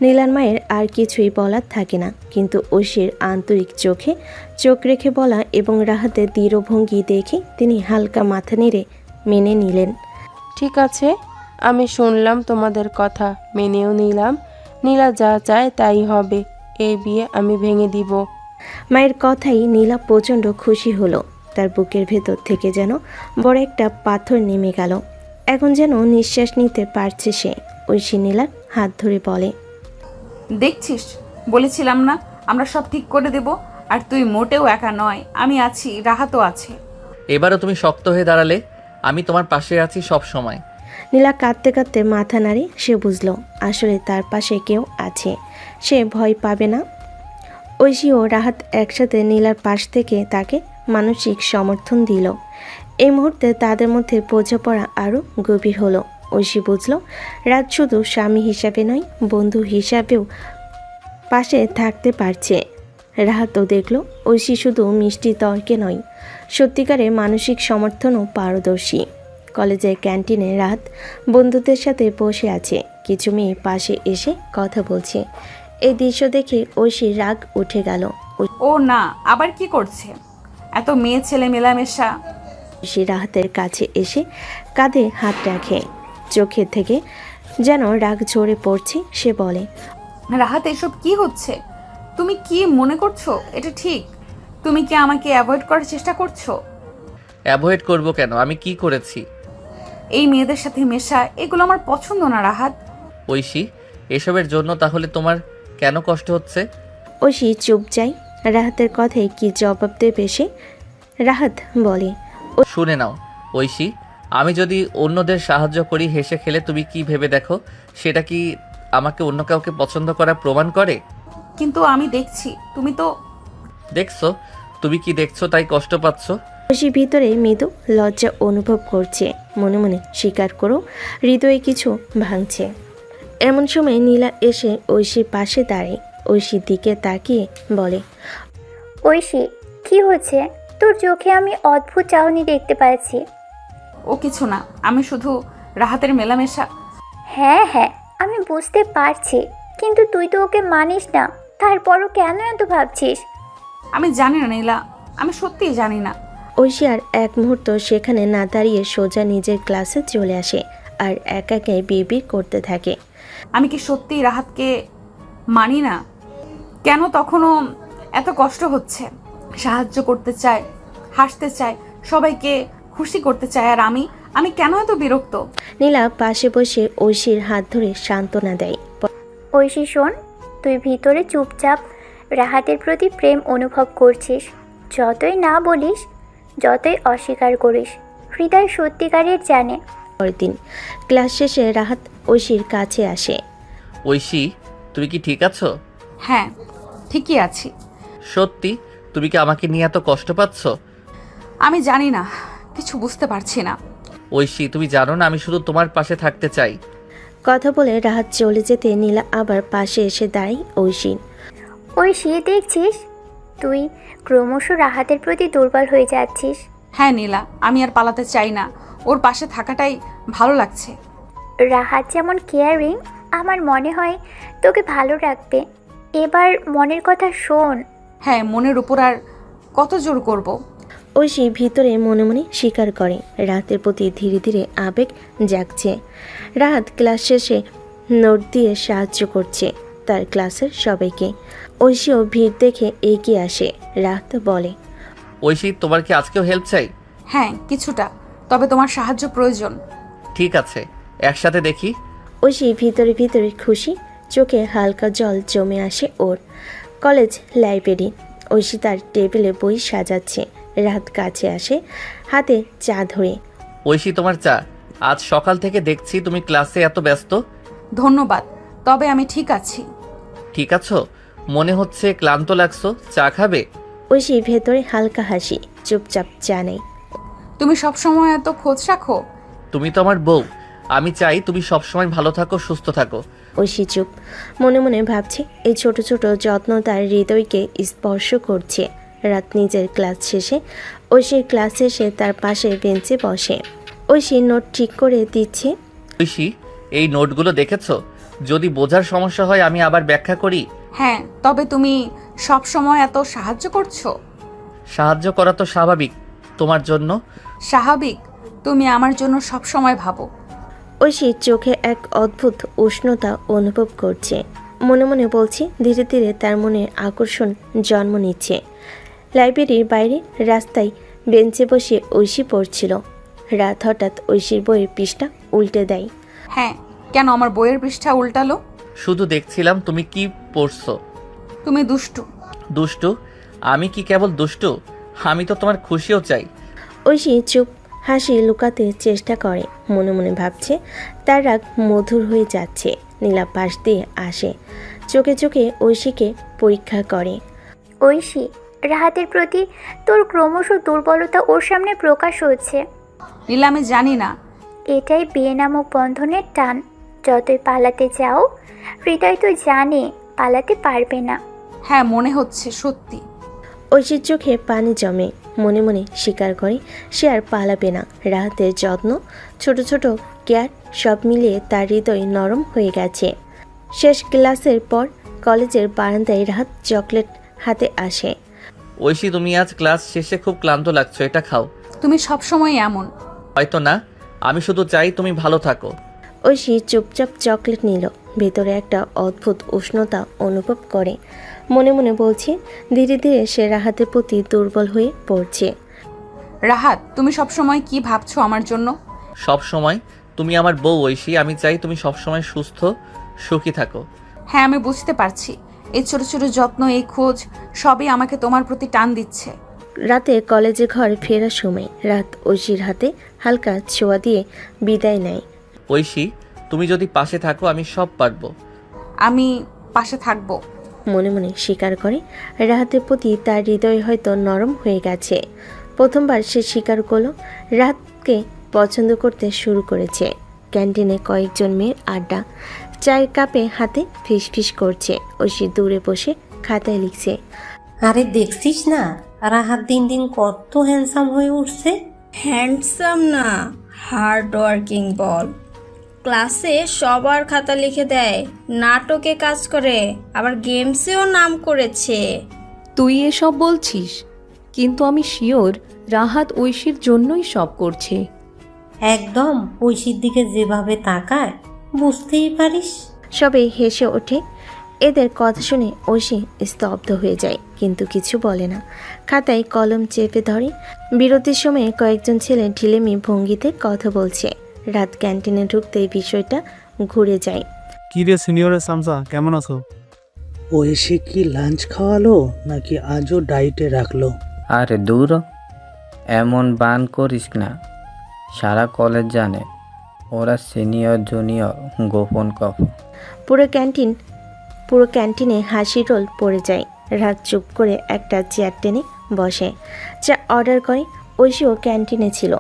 নীলার মায়ের আর কিছুই বলার থাকে না, কিন্তু ঐশীর আন্তরিক চোখে চোখ রেখে বলা এবং রাহাতের দৃঢ়ভঙ্গি দেখে তিনি হালকা মাথা নেড়ে মেনে নিলেন। ঠিক আছে, আমি শুনলাম তোমাদের কথা, মেনেও নিলাম। নীলা যা চায় তাই হবে, এই বিয়ে আমি ভেঙে দিব। মায়ের কথাই নীলা প্রচণ্ড খুশি হলো। তার বুকের ভেতর থেকে যেন বড় একটা পাথর নেমে গেল। এখন যেন নিঃশ্বাস নিতে পারছে সে। ঐশী নীলার হাত ধরে বলে, দেখছিস, বলেছিলাম না আমরা সব ঠিক করে দেব। আর তুই মোটেও একা নয়, আমি আছি, রাহাতও আছে। এবারও তুমি শক্ত হয়ে দাঁড়ালে, আমি তোমার পাশে আছি সব সময়। নীলা কাঁদতে কাঁদতে মাথা নাড়ে। সে বুঝলো আসলে তার পাশে কেউ আছে, সে ভয় পাবে না। ঐশী ও রাহাত একসাথে নীলার পাশ থেকে তাকে মানসিক সমর্থন দিল। এই মুহূর্তে তাদের মধ্যে বোঝাপড়া আরও গভীর হলো। ঐশী বুঝল রাত শুধু স্বামী হিসাবে নয়, বন্ধু হিসাবেও পাশে থাকতে পারছে। রাহাতও দেখল ঐশী শুধু মিষ্টি তর্কে নয়, সত্যিকারে মানসিক সমর্থনও পারদর্শী। কলেজের ক্যান্টিনে রাত বন্ধুদের সাথে বসে আছে, কিছু মেয়ে পাশে এসে কথা বলছে। এই দৃশ্য দেখে ঐশীর রাগ উঠে গেল। ও না, আবার কি করছে এত মেয়ে ছেলে মেলামেশা? ঐশী রাহাতের কাছে এসে কাঁধে হাত রাখে, চোখে থেকে যেন রাগ ঝরে পড়ছে। সে বলে, রাহাত, এসব কি হচ্ছে? তুমি কি মনে করছো এটা ঠিক? তুমি কি আমাকে অ্যাভয়েড করার চেষ্টা করছো? অ্যাভয়েড করব কেন? আমি কি করেছি? এই মেয়েদের সাথে মেশা, এগুলো আমার পছন্দ না রাহাত। ঐশী, এসবের জন্য তাহলে তোমার কেন কষ্ট হচ্ছে? ঐশী চুপ যায়। রাহাতের কথায় কি জবাব দেবে সে? রাহাত বলে, শুনে নাও ঐশী, আমি যদি অন্যদের সাহায্য করি হেসে খেলে, তুমি কি ভেবে দেখো, সেটা কি আমাকে অন্য কাউকে পছন্দ করা প্রমাণ করে? কিন্তু আমি দেখছি তুমি তো। দেখছো? তুমি কি দেখছো তাই কষ্ট পাচ্ছ? ঐশী ভিতরে মৃদু লজ্জা অনুভব করছে, মনে মনে স্বীকার করো হৃদয়ে কিছু ভাঙছে। এমন সময় নীলা এসে ঐশীর পাশে দাঁড়ায়, ঐশীর দিকে তাকিয়ে বলে, ঐশী, কি হচ্ছে? তোর চোখে আমি অদ্ভুত চাহনি দেখতে পাচ্ছি। ও কিছু না, আমি শুধু রাহাতের মেলামেশা। হ্যাঁ হ্যাঁ, আমি বুঝতে পারছি, কিন্তু তুই তো ওকে মানিস না, তারপরও কেন এত ভাবছিস? আমি জানি না নীলা, আমি সত্যিই জানি না। ঐশী আর এক মুহূর্ত সেখানে না দাঁড়িয়ে সোজা নিজের ক্লাসে চলে আসে আর একাকে বিড়বিড় করতে থাকে। আমি কি সত্যিই রাহাতকে মানি না? কেন তখনও এত কষ্ট হচ্ছে? সাহায্য করতে চায়, হাসতে চায়, সবাইকে খুশি করতে চায়, আর আমি কেন এত বিরক্ত? নীলা পাশে বসে ঐশীর হাত ধরে সান্ত্বনা দেয়। ঐশী শোন, তুই ভিতরে চুপচাপ রাহাতের প্রতি প্রেম অনুভব করছিস। যতই না বলিস, যতই অস্বীকার করিস, হৃদয় সত্যিকারের জানে। পরের দিন ক্লাস শেষে রাহাত ঐশীর কাছে আসে। ঐশী, তুমি কি ঠিক আছো? হ্যাঁ, ঠিকই আছি। সত্যি? তুমি কি আমাকে নিয়ে এত কষ্ট পাচ্ছ? আমি জানি না, কিছু বুঝতে পারছি না। ঐশী, তুমি জানো না আমি শুধু তোমার পাশে থাকতে চাই। কথা বলে রাহাত চলে যেতে নীলা আবার পাশে এসে দাঁড়ায় ঐশী। ঐশী, দেখছিস তুই ক্রমশ রাহাতের প্রতি দুর্বল হয়ে যাচ্ছিস। হ্যাঁ নীলা, আমি আর পালাতে চাই না, ওর পাশে থাকাটাই ভালো লাগছে। রাহাত যেমন কেয়ারিং, আমার মনে হয় তোকে ভালো রাখবে। এবার মনের কথা শোন। হ্যাঁ, মনের উপর আর কত জোর করব? ঐশী ভিতরে মনে মনে স্বীকার করে রাহাতের প্রতি ধীরে ধীরে আবেগ জাগছে। রাহাত ক্লাস শেষে নোট দিয়ে সাহায্য করছে তার ক্লাসের সবাইকে। ঐশীও ভিড় দেখে এগিয়ে আসে। রাহাত বলে, ঐশী, তোমার কি আজকেও হেল্প চাই? হ্যাঁ, কিছুটা, তবে তোমার সাহায্য প্রয়োজন। ঠিক আছে, একসাথে দেখি। ঐশী ভিতরে ভিতরে খুশি, চোখে হালকা জল জমে আসে ওর। College library. ঐশী তার টেবিলে বই সাজাচ্ছে। রাহাত কাছে আসে, হাতে চা ধরে। ঐশী, তোমার চা। আজ সকাল থেকে দেখছি তুমি ক্লাসে এত ব্যস্ত। ধন্যবাদ, তবে আমি ঠিক আছি। ঠিক আছো? মনে হচ্ছে ক্লান্ত লাগছো, চা খাবে? ঐশী ভেতরে হালকা হাসি, চুপচাপ চা নেয়। তুমি সবসময় এত খোঁজ রাখো? তুমি তো আমার বউ, আমি চাই তুমি সবসময় ভালো থাকো, সুস্থ থাকো। ঐশী চুপ, মনে মনে ভাবছে এই ছোট ছোট যত্ন তার হৃদয়কে স্পর্শ করছে। রাত নিজের ক্লাস শেষে ঐশীর ক্লাস শেষে তার পাশে বেঞ্চে বসে। ঐশী নোট ঠিক করে দিচ্ছে। ঐশী, এই নোটগুলো দেখেছো? যদি বোঝার সমস্যা হয় আমি আবার ব্যাখ্যা করি। হ্যাঁ, তবে তুমি সব সময় এত সাহায্য করছো। সাহায্য করা তো স্বাভাবিক তোমার জন্য। স্বাভাবিক? তুমি আমার জন্য সব সময় ভাবো। ঐশী চোখে এক অদ্ভুত উষ্ণতা অনুভব করছে। মনে মনে বলছে ধীরে ধীরে তার মনে আকর্ষণ জন্ম নিচ্ছে। লাইব্রেরির বাইরে রাস্তায় বেঞ্চে বসে ঐশী পড়ছিল। রাত হঠাৎ ঐশীর বইয়ের পৃষ্ঠা উল্টে দেয়। হ্যাঁ, কেন আমার বইয়ের পৃষ্ঠা উল্টালো? শুধু দেখছিলাম তুমি কি পড়ছো। তুমি দুষ্টু। দুষ্টু? আমি কি কেবল দুষ্টু? আমি তো তোমার খুশিও চাই। ঐশী চুপ, হাসি লুকাতে চেষ্টা করে। মনে মনে ভাবছে তার রাগ মধুর হয়ে যাচ্ছে। নীলা পাশ দিয়ে আসে, চোখে চোখে ঐশীকে পরীক্ষা করে। ঐশী, রাহাতের প্রতি তোর ক্রমশ দুর্বলতা ওর সামনে প্রকাশ হচ্ছে। নীলা, আমি জানি না। এটাই বিয়ে নামক বন্ধনের টান। যতই পালাতে চাও, হৃদয় তো জানে পালাতে পারবে না। হ্যাঁ, মনে হচ্ছে সত্যি। ঐশীর চোখে পানি জমে। মনে মনে স্বীকার করে সে আর পালাবে না। রাহাতের যত্ন, ছোট ছোট কেয়ার, সব মিলিয়ে তার হৃদয় নরম হয়ে গেছে। শেষ ক্লাসের পর কলেজের বারান্দায় রাহাত চকলেট হাতে আসে। ঐশী, তুমি আজ ক্লাস শেষে খুব ক্লান্ত লাগছো, এটা খাও। তুমি সবসময় এমন। হয়তো না, আমি শুধু চাই তুমি ভালো থাকো। ঐশী চুপচাপ চকলেট নিল। ভেতরে একটা অদ্ভুত উষ্ণতা অনুভব করে। মনে মনে বলছে ধীরে ধীরে সে রাহাতের প্রতি দুর্বল হয়ে পড়ছে। রাহাত, তুমি সবসময় কি ভাবছো আমার জন্য? সব সময় তুমি আমার বউ ঐশী, আমি চাই তুমি সবসময় সুস্থ সুখী থাকো। হ্যাঁ, আমি বুঝতে পারছি। এই ছোট ছোট যত্ন, এই খোঁজ, সবই আমাকে তোমার প্রতি টান দিচ্ছে। রাতে কলেজে ঘর ফেরার সময় রাত ঐশীর হাতে হালকা ছোঁয়া দিয়ে বিদায় নেয়। ঐশী, তুমি যদি পাশে থাকো আমি সব পারবো। আমি পাশে থাকবো। মনে মনে স্বীকার করে রাহাতের প্রতি তার হৃদয় হয়তো নরম হয়ে গেছে। প্রথমবার সে স্বীকার করলো রাতকে পছন্দ করতে শুরু করেছে। ক্যান্টিনে কয়েকজন মেয়ের আড্ডা, চায়ের কাপে হাতে ফিসফিস করছে। ঐশী দূরে বসে খাতায় লিখছে। আরে দেখছিস না, রাহাত দিন দিন কত হ্যান্ডসাম হয়ে উঠছে। হ্যান্ডসাম না, হার্ড ওয়ার্কিং বল। ক্লাসে সবার খাতা লিখে দেয়, নাটকে কাজ করে, আবার গেমসেও নাম করেছে। তুই এসব বলছিস, কিন্তু আমি শিওর রাহাত ঐশীর জন্যই সব করছে। একদম ঐশীর দিকে যেভাবে তাকায় বুঝতেই পারিস। সবে হেসে ওঠে। এদের কথা শুনে ঐশী স্তব্ধ হয়ে যায়, কিন্তু কিছু বলে না। খাতায় কলম চেপে ধরে। বিরতির সময়ে কয়েকজন ছেলে ঢিলেমি ভঙ্গিতে কথা বলছে। রাত ক্যান্টিনে ঢুকতেই বিষয়টা ঘুরে যায়। কি রে সিনিয়রের সামসা, কেমন আছো? ঐশী কি লাঞ্চ খাওয়ালো নাকি আজও ডায়েটে রাখলো? আরে দূর, এমন বান করিস না। সারা কলেজ জানে ওরা সিনিয়র জুনিয়র গোপন কফ। পুরো ক্যান্টিনে হাসি রোল পড়ে যায়। রাত চুপ করে একটা চেয়ার টেনে বসে। চা অর্ডার করে। ঐশীও ক্যান্টিনে ছিল।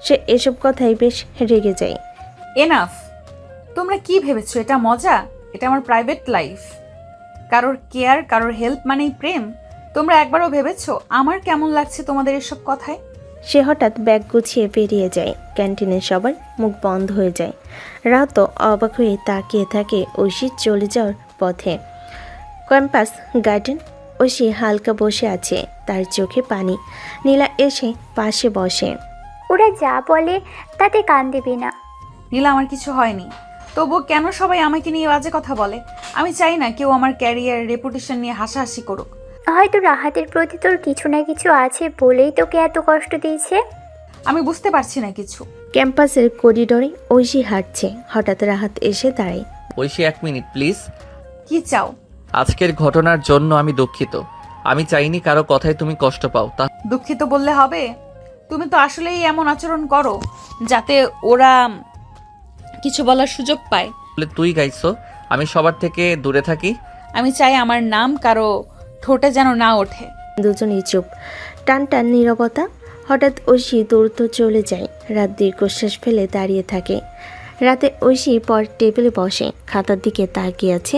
সে এসব কথাই বেশ রেগে যায়। এনাফ! তোমরা কি ভেবেছো এটা মজা? এটা আমার প্রাইভেট লাইফ। কারোর কেয়ার, কারোর হেল্প মানেই প্রেম? তোমরা একবারও ভেবেছো আমার কেমন লাগছে তোমাদের এসব কথায়? সে হঠাৎ ব্যাগ গুছিয়ে বেরিয়ে যায়। ক্যান্টিনের সবার মুখ বন্ধ হয়ে যায়। রাতও অবাক হয়ে তাকিয়ে থাকে ঐশী চলে যাওয়ার পথে। Campus garden. ঐশী হালকা বসে আছে, তার চোখে পানি। নীলা এসে পাশে বসে। ওরা যা বলে তাতে কান দিবি না। নীলা, আমার কিছু হয়নি, তবুও কেন সবাই আমাকে নিয়ে বাজে কথা বলে? আমি চাই না কেউ আমার ক্যারিয়ার, রেপুটেশন নিয়ে হাসাহাসি করুক। হয়তো রাহাতের প্রতি তোর কিছু না কিছু আছে বলেই তোকে এত কষ্ট দিয়েছে। আমি বুঝতে পারছি না কিছু। ক্যাম্পাসের করিডোরে ঐশী হাঁটছে। হঠাৎ রাহাত এসে দাঁড়ায়। Oishi, 1 minute please. কি চাও? আজকের ঘটনার জন্য আমি দুঃখিত। আমি চাইনি কারো কথায় তুমি কষ্ট পাও। তা দুঃখিত বললে হবে? তুমি তো আসলেই এমন আচরণ করো যাতে ওরা কিছু বলার সুযোগ পায়। তুই গাইছো আমি সবার থেকে দূরে থাকি। আমি চাই আমার নাম কারো ঠোঁটে যেন না ওঠে। দুজনেই চুপ। টান টান নীরবতা। হঠাৎ ঐশী দূরত্ব চলে যায়। রাত দীর্ঘশ্বাস ফেলে দাঁড়িয়ে থাকে। রাতে ঐশী পর টেবিলে বসে, খাতার দিকে তাকিয়ে আছে।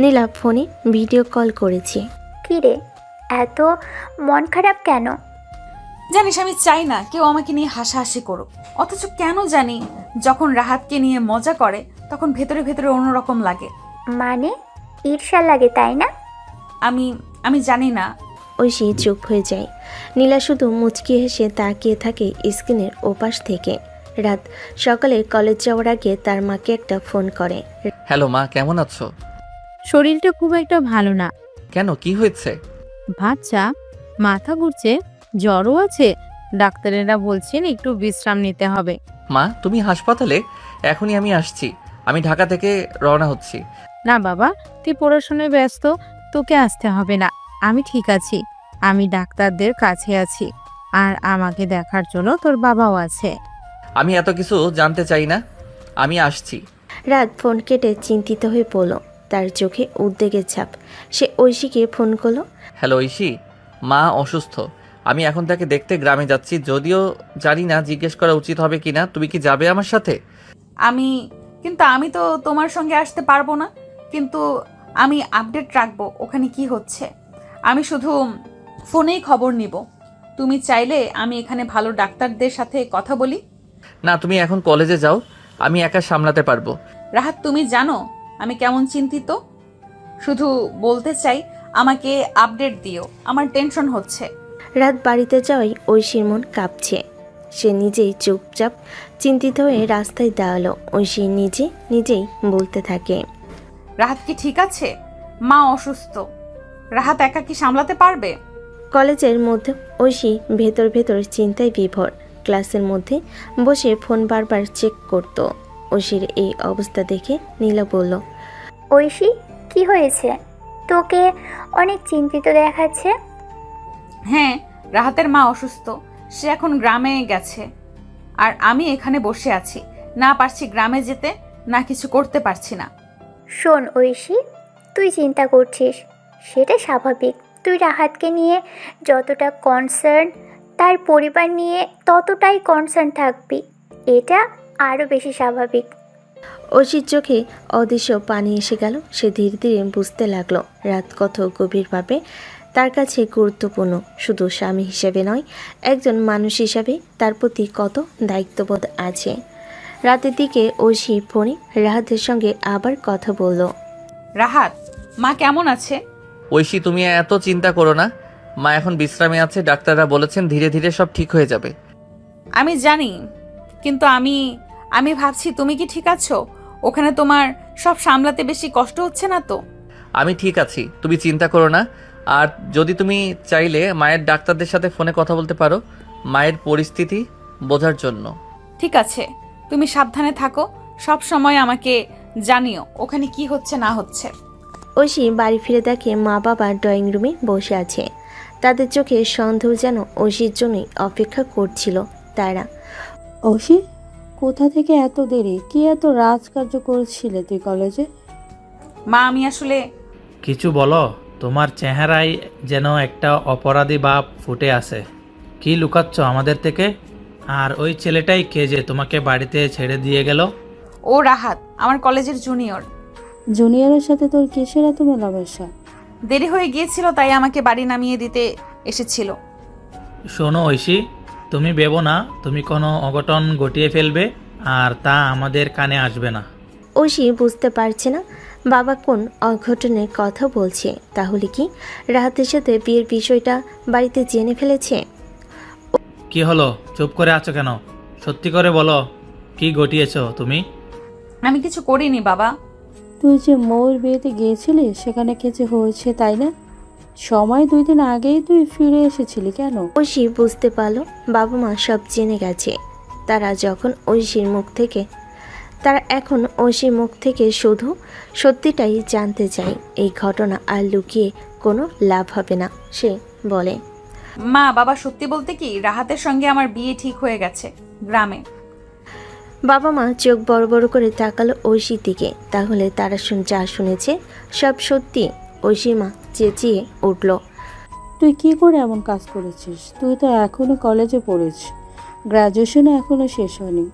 নীলা ফোনে ভিডিও কল করেছে। কি রে, এত মন খারাপ কেন? জানিস, আমি চাই না কেউ আমাকে নিয়ে হাসাহাসি করুক। অথচ কেন জানি যখন রাহাতকে নিয়ে মজা করে তখন ভেতরে ভেতরে অন্যরকম লাগে। মানে ঈর্ষা লাগে, তাই না? আমি জানি না। ঐশী চুপ হয়ে যায়। নীলা শুধু মুচকি হেসে তাকিয়ে থাকে স্ক্রিনের ওপাশ থেকে। রাত সকালে কলেজ যাওয়ার আগে তার মাকে একটা ফোন করে। হ্যালো মা, কেমন আছো? শরীরটা খুব একটা ভালো না। কেন, কি হয়েছে? বাচ্চা মাথা ঘুরছে, জ্বরও আছে। ডাক্তারেরা বলছেন একটু বিশ্রাম নিতে হবে। মা, তুমি হাসপাতালে? এখনই আমি আসছি। আমি ঢাকা থেকে রওনা হচ্ছি। না বাবা, তুই পড়াশোনায় ব্যস্ত, তোকে আসতে হবে না। আমি ঠিক আছি। আমি ডাক্তারদের কাছে আছি, আর আমাকে দেখার জন্য তোর বাবাও আছে। আমি এত কিছু জানতে চাই না, আমি আসছি। রাত ফোন কেটে চিন্তিত হয়ে পড়ল। তার চোখে উদ্বেগের ছাপ। সে ঐশীকে ফোন করলো। হ্যালো ঐশী, মা অসুস্থ। আমি এখন তাকে দেখতে গ্রামে যাচ্ছি। যদিও জানি না জিজ্ঞেস করা উচিত হবে কিনা। তুমি কি যাবে আমার সাথে? আমি তো তোমার সঙ্গে আসতে পারবো না, কিন্তু আমি আপডেট রাখবো ওখানে কি হচ্ছে। আমি শুধু ফোনেই খবর নিব। তুমি চাইলে আমি এখানে ভালো ডাক্তারদের সাথে কথা বলি। না, তুমি এখন কলেজে যাও, আমি একা সামলাতে পারবো। রাহাত, তুমি জানো আমি কেমন চিন্তিত। শুধু বলতে চাই, আমাকে আপডেট দিও, আমার টেনশন হচ্ছে। রাত বাড়িতে যাওয়াই ঐশীর মন কাঁপছে। সে নিজেই চুপচাপ চিন্তিত হয়ে রাস্তায় দাঁড়ালো। ঐশী নিজেই বলতে থাকে। রাহাত কি ঠিক আছে? মা অসুস্থ, রাহাত একা কি সামলাতে পারবে? কলেজের মধ্যে ঐশী ভেতর ভেতর চিন্তায় বিভোর। ক্লাসের মধ্যে বসে ফোন বারবার চেক করত। ঐশীর এই অবস্থা দেখে নীলা বলল, ঐশী কি হয়েছে? তোকে অনেক চিন্তিত দেখাচ্ছে। হ্যাঁ, রাহাতের মা অসুস্থ, সে এখন গ্রামে গেছে, আর আমি এখানে বসে আছি। না পারছি গ্রামে যেতে, না কিছু করতে পারছি না। শোন ঐশী, তুই চিন্তা করছিস, সেটা স্বাভাবিক। তুই রাহাতকে নিয়ে যতটা কনসার্ন তার পরিবার নিয়ে ততটাই কনসার্ন থাকবি, এটা আরও বেশি স্বাভাবিক। ঐশীর চোখে অদৃশ্য পানি এসে গেল। সে ধীরে ধীরে বুঝতে লাগলো রাত কত গভীরভাবে তার কাছে গুরুত্বপূর্ণ। শুধু স্বামী হিসেবে নয়, একজন মানুষ হিসাবে তার প্রতি কত দায়িত্ববোধ আছে। রাতের দিকে ঐশী ফোনে রাহাতের সঙ্গে আবার কথা বলল। রাহাত, মা কেমন আছে? ঐশী, তুমি এত চিন্তা করো না। মা এখন বিশ্রামে আছে, ডাক্তাররা বলেছেন ধীরে ধীরে সব ঠিক হয়ে যাবে। আমি জানি, কিন্তু আমি ভাবছি তুমি কি ঠিক আছো? ওখানে তোমার সব সামলাতে বেশি কষ্ট হচ্ছে না তো? আমি ঠিক আছি, তুমি চিন্তা করো না। আর যদি তুমি চাইলে মায়ের ডাক্তারদের সাথে ফোনে কথা বলতে পারো মায়ের পরিস্থিতি বোঝার জন্য। ঠিক আছে, তুমি সাবধানে থাকো, সব সময় আমাকে জানিও ওখানে কি হচ্ছে না হচ্ছে। ঐশী বাড়ি ফিরে দেখে মা বাবা ড্রয়িং রুমে বসে আছে। তাদের চোখে সন্দেহ যেন ঐশীর জন্যই অপেক্ষা করছিল তারা। ঐশী, কোথা থেকে এত দেরি? কি এত রাজকার্য করেছিলে তুই কলেজে? মা, আমি আসলে কিছু বলো, তোমার চেহারায় যেন একটা অপরাধী ভাব ফুটে আছে। কি লুকাচ্ছ আমাদের থেকে? আর ওই ছেলেটাই কে যে তোমাকে বাড়িতে ছেড়ে দিয়ে গেল? ও রাহাত, আমার কলেজের জুনিয়র। জুনিয়রের সাথে তোর কিসের এত মেলামেশা? দেরি হয়ে গিয়েছিল তাই আমাকে বাড়ি নামিয়ে দিতে এসেছিল। শোনো ঐশী, তুমি ভেবো না তুমি কোনো অঘটন ঘটিয়ে ফেলবে, আর তা আমাদের কানে আসবে না। ঐশী বুঝতে পারছে না বাবা কোন অঘটনের কথা বলছে। তাহলে কি রাহাতের সাথে বিয়ের বিষয়টা বাড়িতে জেনে ফেলেছে? কি হলো, চুপ করে আছো কেন? সত্যি করে বলো, কি ঘটিয়েছো তুমি? আমি কিছু করিনি বাবা। তুই যে মৌর বিয়েতে গিয়েছিলি সেখানে কিছু হয়েছে তাই না? সময় 2 দিন আগেই তুই ফিরে এসেছিলি কেন? ঐশী বুঝতে পারলো বাবা মা সব জেনে গেছে। তারা এখন ঐশীর মুখ থেকে শুধু সত্যিটাই জানতে চায়। এই ঘটনা আর লুকিয়ে কোনো লাভ হবে না। সে বলে, মা, বাবা সত্যি বলতে কি রাহাতের সঙ্গে আমার বিয়ে ঠিক হয়ে গেছে গ্রামে। বাবা মা চোখ বড় বড় করে তাকালো ঐশীর দিকে। তাহলে তারা যা শুনেছে সব সত্যি? ঐশীর মা চেঁচিয়ে উঠল, তুই কি করে এমন কাজ করেছিস? তুই তো এখনো কলেজে পড়িস, গ্রাজুয়েশনও এখনো শেষ হয়নি,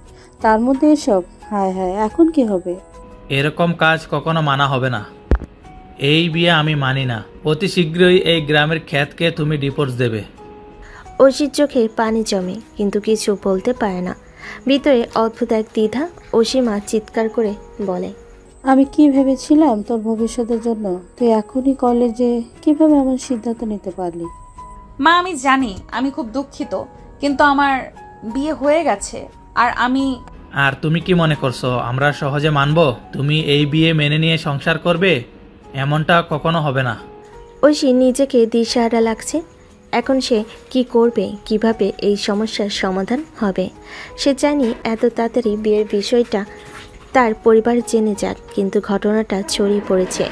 তার মধ্যে এসব? হায় হায়, এখন কি হবে? এরকম কাজ কখনো মানা হবে না। এই বিয়ে আমি মানি না। অতি শীঘ্রই এই গ্রামের খ্যাতকে তুমি ডিভোর্স দেবে। ঐশীর চোখে পানি জমে, কিন্তু কিছু বলতে পারে না। ভিতরে অদ্ভুত এক দ্বিধা। ঐশীর মা চিৎকার করে বলে, আমি কি ভেবেছিলাম তোর ভবিষ্যতের জন্য? তুই এখনই কলেজে কিভাবে এমন সিদ্ধান্ত নিতে পারলি? মা, আমি জানি আমি খুব দুঃখিত, কিন্তু আমার বিয়ে হয়ে গেছে। আর তুমি কি মনে করছো আমরা সহজে মানবো? তুমি এই বিয়ে মেনে নিয়ে সংসার করবে? এমনটা কখনো হবে না। ঐশী নিজেকে দিশাহারা লাগছে। এখন সে কি করবে, কিভাবে এই সমস্যার সমাধান হবে? সে জানি এত তাড়াতাড়ি বিয়ের বিষয়টা তার পরিবার জেনে যাক, কিন্তু ঘটনাটা ছড়িয়ে পড়েছে।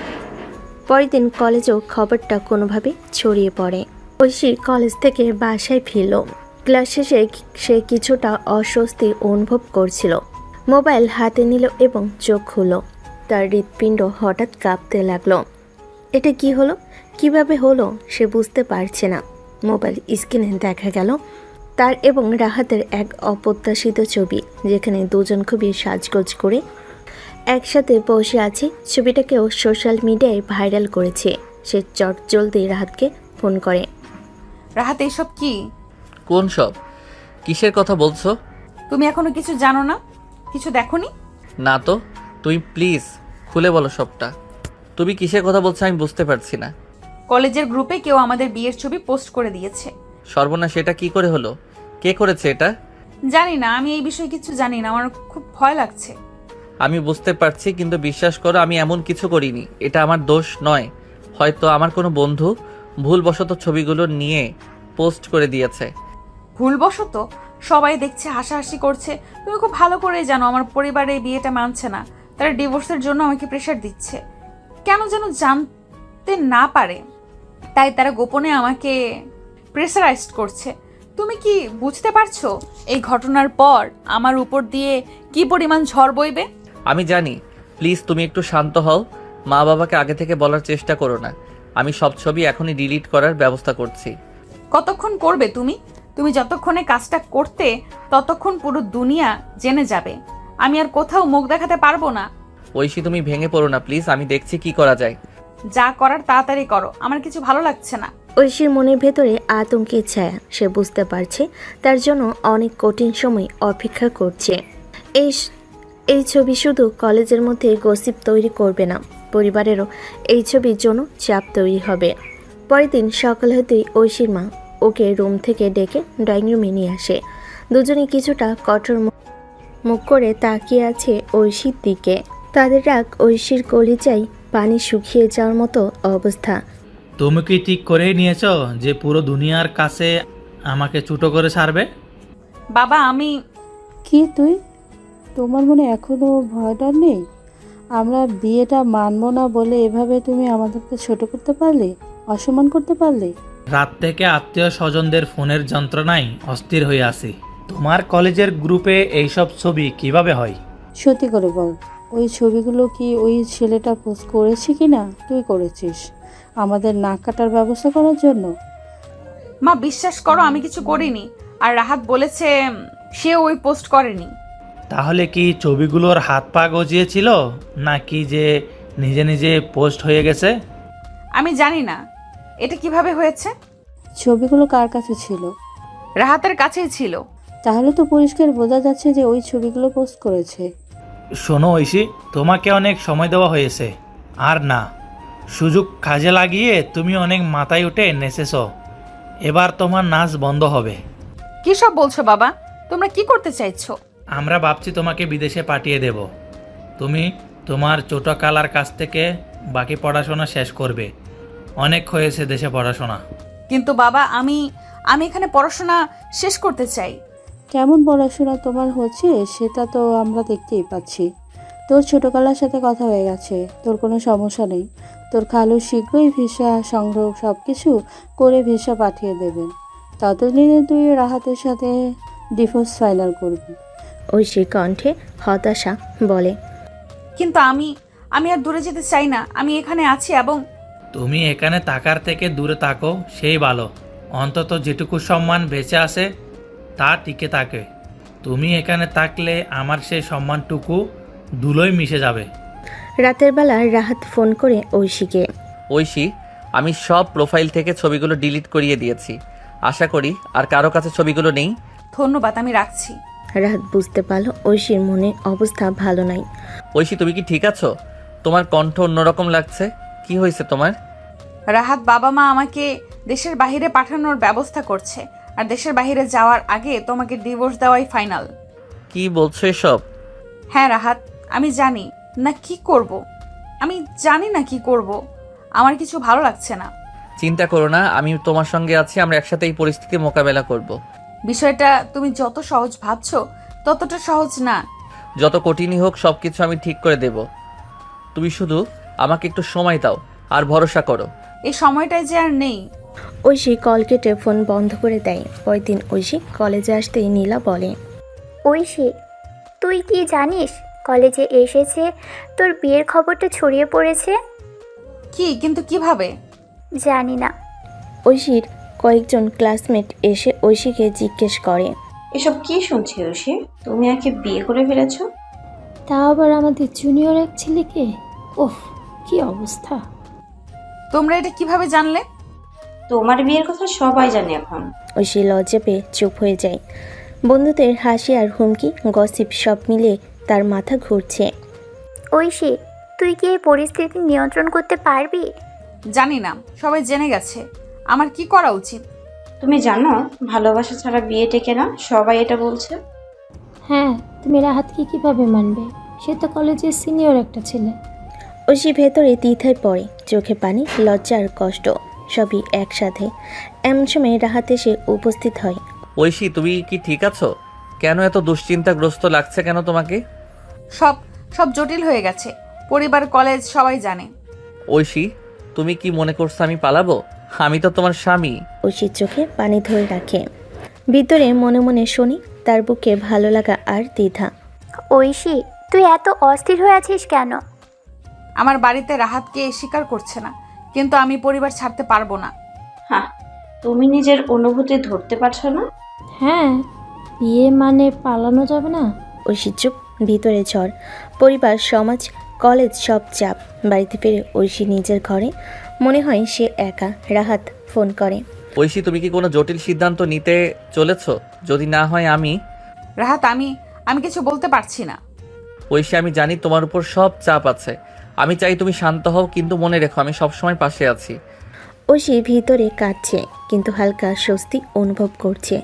পরের দিন কলেজেও খবরটা কোনোভাবে ছড়িয়ে পড়ে। ঐশী কলেজ থেকে বাসায় ফিরল। ক্লাস শেষে সে কিছুটা অস্বস্তি অনুভব করছিল। মোবাইল হাতে নিল এবং চোখ খুলল। তার হৃৎপিণ্ড হঠাৎ কাঁপতে লাগলো। এটা কি হলো, কিভাবে হলো সে বুঝতে পারছে না। মোবাইল স্ক্রিনে দেখা গেল তার এবং রাহাতের এক অপ্রত্যাশিত ছবি, যেখানে দুজন খুবই সাজগোজ করে একসাথে বসে আছে। ছবিটাকেও সোশ্যাল মিডিয়ায় ভাইরাল করেছে। সে চটজলদি রাহাতকে ফোন করে। রাহাত, এসব কি? কোন সব? কিসের কথা বলছো? তুমি এখনো কিছু জানো না? কিছু দেখোনি? না তো। তুমি প্লিজ খুলে বলো সবটা। তুমি কিসের কথা বলছো আমি বুঝতে পারছি না। কলেজের গ্রুপে কেউ আমাদের বিয়ের ছবি পোস্ট করে দিয়েছে। সর্বনাশ, এটা কি করে হলো? কে করেছে এটা? জানি না, আমি এই বিষয়ে কিছু জানি না। আমার খুব ভয় লাগছে। আমি বুঝতে পারছি, কিন্তু বিশ্বাস করো আমি এমন কিছু করিনি। এটা আমার দোষ নয়। হয়তো আমার কোনো বন্ধু ভুলবশত ছবিগুলো নিয়ে পোস্ট করে দিয়েছে। ভুলবশত? সবাই দেখছে, হাসাহাসি করছে। তুমি খুব ভালো করেই জানো আমার পরিবার এই বিয়েটা মানছে না। তারা ডিভোর্সের জন্য আমাকে প্রেশার দিচ্ছে, কেন যেন জানতে না পারে, তাই তারা গোপনে আমাকে প্রেসারাইজড করছে। তুমি কি বুঝতে পারছো এই ঘটনার পর আমার উপর দিয়ে কি পরিমাণ ঝড় বইবে? আমি জানি। প্লিজ তুমি একটু শান্ত হও। মা বাবাকে আগে থেকে বলার চেষ্টা করো না। আমি সব ছবি এখনই ডিলিট করার ব্যবস্থা করছি। কতক্ষণ করবে তুমি? তুমি যতক্ষণে কাজটা করতে ততক্ষণ পুরো দুনিয়া জেনে যাবে। আমি আর কোথাও মুখ দেখাতে পারবো না। ঐশী তুমি ভেঙে পড়ো না প্লিজ, আমি দেখছি কি করা যায়। যা করার তাড়াতাড়ি করো, আমার কিছু ভালো লাগছে না। ঐশীর মনের ভেতরে আতঙ্কের ছায়া। সে বুঝতে পারছে তার জন্য অনেক কঠিন সময় অপেক্ষা করছে। এই ছবি শুধু কলেজের মধ্যে গসিপ তৈরি করবে না, পরিবারেরও এই ছবির জন্য চাপ তৈরি হবে। পরের দিন সকাল হতেই ঐশীর মা ওকে রুম থেকে ডেকে ড্রয়িং রুমে নিয়ে আসে। দুজনে কিছুটা কঠোর মুখ করে তাকিয়ে আছে ঐশীর দিকে। তাদের রাগ ঐশীর কলিজায় পানি শুকিয়ে যাওয়ার মতো অবস্থা। তুমি কি ঠিক করেই নিয়েছো যে পুরো দুনিয়ার কাছে আমাকে ছোটো করে ছাড়বে? বাবা আমি কি তুই, তোমার মনে এখনো ভয় ডর নেই? আমরা বিয়েটা মানবো না বলে এভাবে তুমি আমাদেরকে ছোট করতে পারলে, অসম্মান করতে পারলে? রাত থেকে আত্মীয় স্বজনদের ফোনের যন্ত্রণায় অস্থির হয়ে আছি। তোমার কলেজের গ্রুপে এইসব ছবি কিভাবে হয়? সত্যি করে বল, ওই ছবিগুলো কি ওই ছেলেটা পোস্ট করেছে কি না? তুই করেছিস আমাদের নাক কাটার ব্যবস্থা করার জন্য? মা বিশ্বাস করো আমি কিছু করিনি। আর রাহাত বলেছে সে ওই পোস্ট করেনি। তাহলে কি ছবিগুলোর হাত পা গজিয়েছিল নাকি যে নিজে নিজে পোস্ট হয়ে গেছে? আমি জানি না এটা কিভাবে হয়েছে। ছবিগুলো কার কাছে ছিল? রাহাতের কাছেই ছিল। তাহলে তো পরিষ্কার বোঝা যাচ্ছে যে ওই ছবিগুলো পোস্ট করেছে। শোনো ঐশী, তোমাকে অনেক সময় দেওয়া হয়েছে, আর না, সুযোগ কাজে লাগিয়ে তুমি অনেক মাথায় উঠে নেচেছ। এবার তোমার নাচ বন্ধ হবে। কি সব বলছো বাবা? তোমরা কি করতে চাইছো? আমরা ভাবছি তোমাকে বিদেশে পাঠিয়ে দেব। তুমি তোমার ছোট কালার কাছ থেকে বাকি পড়াশোনা শেষ করবে। অনেক হয়েছে দেশে পড়াশোনা। কিন্তু বাবা আমি এখানে পড়াশোনা শেষ করতে চাই। কেমন পড়াশোনা তোমার হচ্ছে সেটা তো আমরা দেখতেই পাচ্ছি। তোর ছোট কালার সাথে কথা হয়ে গেছে, তোর কোনো সমস্যা নেই। তোর খালু শীঘ্রই ভিসা সংগ্রহ সব কিছু করে ভিসা পাঠিয়ে দেবেন। ততদিনে তুই রাহাতের সাথে ডিভোর্স ফাইনাল করবি। ঐশীর কণ্ঠে হতাশা বলে, কিন্তু আমি আর দূরে যেতে চাই না। আমি এখানে আছি এবং তুমি এখানে থাকার থেকে দূরে থাকো, সেই ভালো। অন্তত যেটুকু সম্মান বেঁচে আছে তা টিকে থাকে। তুমি এখানে থাকলে আমার সেই সম্মানটুকু ধুলোয় মিশে যাবে। রাতের বেলা রাহাত ফোন করে ঐশীকে। ঐশী আমি সব প্রোফাইল থেকে ছবিগুলো ডিলিট করিয়ে দিয়েছি। আশা করি আর কারো কাছে ছবিগুলো নেই। ধন্যবাদ, আমি রাখছি। রাহাত বুঝতে পারল ঐশীর মনে অবস্থা ভালো নাই। ঐশী তুমি কি ঠিক আছো? তোমার কণ্ঠ অন্যরকম লাগছে, কি হয়েছে তোমার? রাহাত বাবা মা আমাকে দেশের বাইরে পাঠানোর ব্যবস্থা করছে, আর দেশের বাইরে যাওয়ার আগে তোমাকে ডিভোর্স দেওয়াই ফাইনাল। কি বলছো এসব? হ্যাঁ রাহাত, আমি জানি না কি করব। আমার কিছু ভালো লাগছে না। চিন্তা করো না, আমি তোমার সঙ্গে আছি। আমরা একসাথে এই পরিস্থিতি মোকাবেলা করব। বিষয়টা তুমি যত সহজ ভাবছো ততটা সহজ না। যত কঠিনই হোক সবকিছু আমি ঠিক করে দেব। তুমি শুধু আমাকে একটু সময় দাও আর ভরসা করো। এই সময়টাই যে আর নেই। ঐশী কল কেটে ফোন বন্ধ করে দেয়। পরের দিন ঐশী কলেজে আসতেই নীলা বলে, ঐশী তুই কি জানিস কলেজে এসেছে তোর বিয়ের খবরটা ছড়িয়ে পড়েছে? কি? কিন্তু কিভাবে? জানি না। ঐশীর কয়েকজন ক্লাসমেট এসে ঐশীকে জিজ্ঞেস করে, এসব কি শুনছি ঐশী? তুমি আগে বিয়ে করে ফেলেছো? তা আবার আমাদের জুনিয়র এক ছেলেকে? ওহ কি অবস্থা! তোমরা এটা কিভাবে জানলে? তোমার বিয়ের কথা সবাই জানে এখন। ঐশী লজ্জা পেয়ে চুপ হয়ে যায়। বন্ধুদের হাসি আর হুমকি গসিপ সব মিলিয়ে তার মাথা ঘুরছে। ঐশী তুই কি এই পরিস্থিতি নিয়ন্ত্রণ করতে পারবি? জানি না, সবাই জেনে গেছে। আমার কি করা উচিত? তুমি জানো ভালোবাসা ছাড়া বিয়ে টেকে না, সবাই এটা বলছে। হ্যাঁ, তুমি রাহাতকে কিভাবে মানবে? সে তো কলেজের সিনিয়র একটা ছেলে। ঐশী ভেতরে দ্বিধায় পড়ে, চোখে পানি, লজ্জা আর কষ্ট সবই একসাথে। এমন সময় রাহাত এসে উপস্থিত হয়। ঐশী তুমি কি ঠিক আছো? কেন এত দুশ্চিন্তাগ্রস্ত লাগছে কেন তোমাকে? সব জটিল হয়ে গেছে। পরিবার, কলেজ সবাই জানে। ঐশী তুমি কি মনে করছো আমি পালাবো? আমি তো তোমার স্বামী। ঐশীর চোখে পানি ধরে রাখে। ভিতরে মনে মনে শুনি তার বুকে ভালো লাগা আর দ্বিধা। ঐশী তুই এত অস্থির হয়ে আছিস কেন? আমার বাড়িতে রাহাতকে স্বীকার করছে না, কিন্তু আমি পরিবার ছাড়তে পারবো না। হ্যাঁ, তুমি নিজের অনুভূতি ধরতে পারছো না? হ্যাঁ, বিয়ে মানে পালানো যাবে না। ঐশী চুপ, ভিতরে ঝড়। পরিবার, সমাজ, কলেজ সব চাপ। বাড়িতে ফিরে ঐশী নিজের ঘরে। মনে হয় সে একা। রাহাত ফোন করে। ঐশী, তুমি কি কোনো জটিল সিদ্ধান্ত নিতে চলেছ? যদি না হয় রাহাত, আমি কিছু বলতে পারছি না। ঐশী, আমি জানি তোমার উপর সব চাপ আছে। আমি চাই তুমি শান্ত হও, কিন্তু মনে রেখো আমি সবসময় পাশে আছি। ঐশী ভিতরে কাঁদছে, কিন্তু হালকা স্বস্তি অনুভব করছে।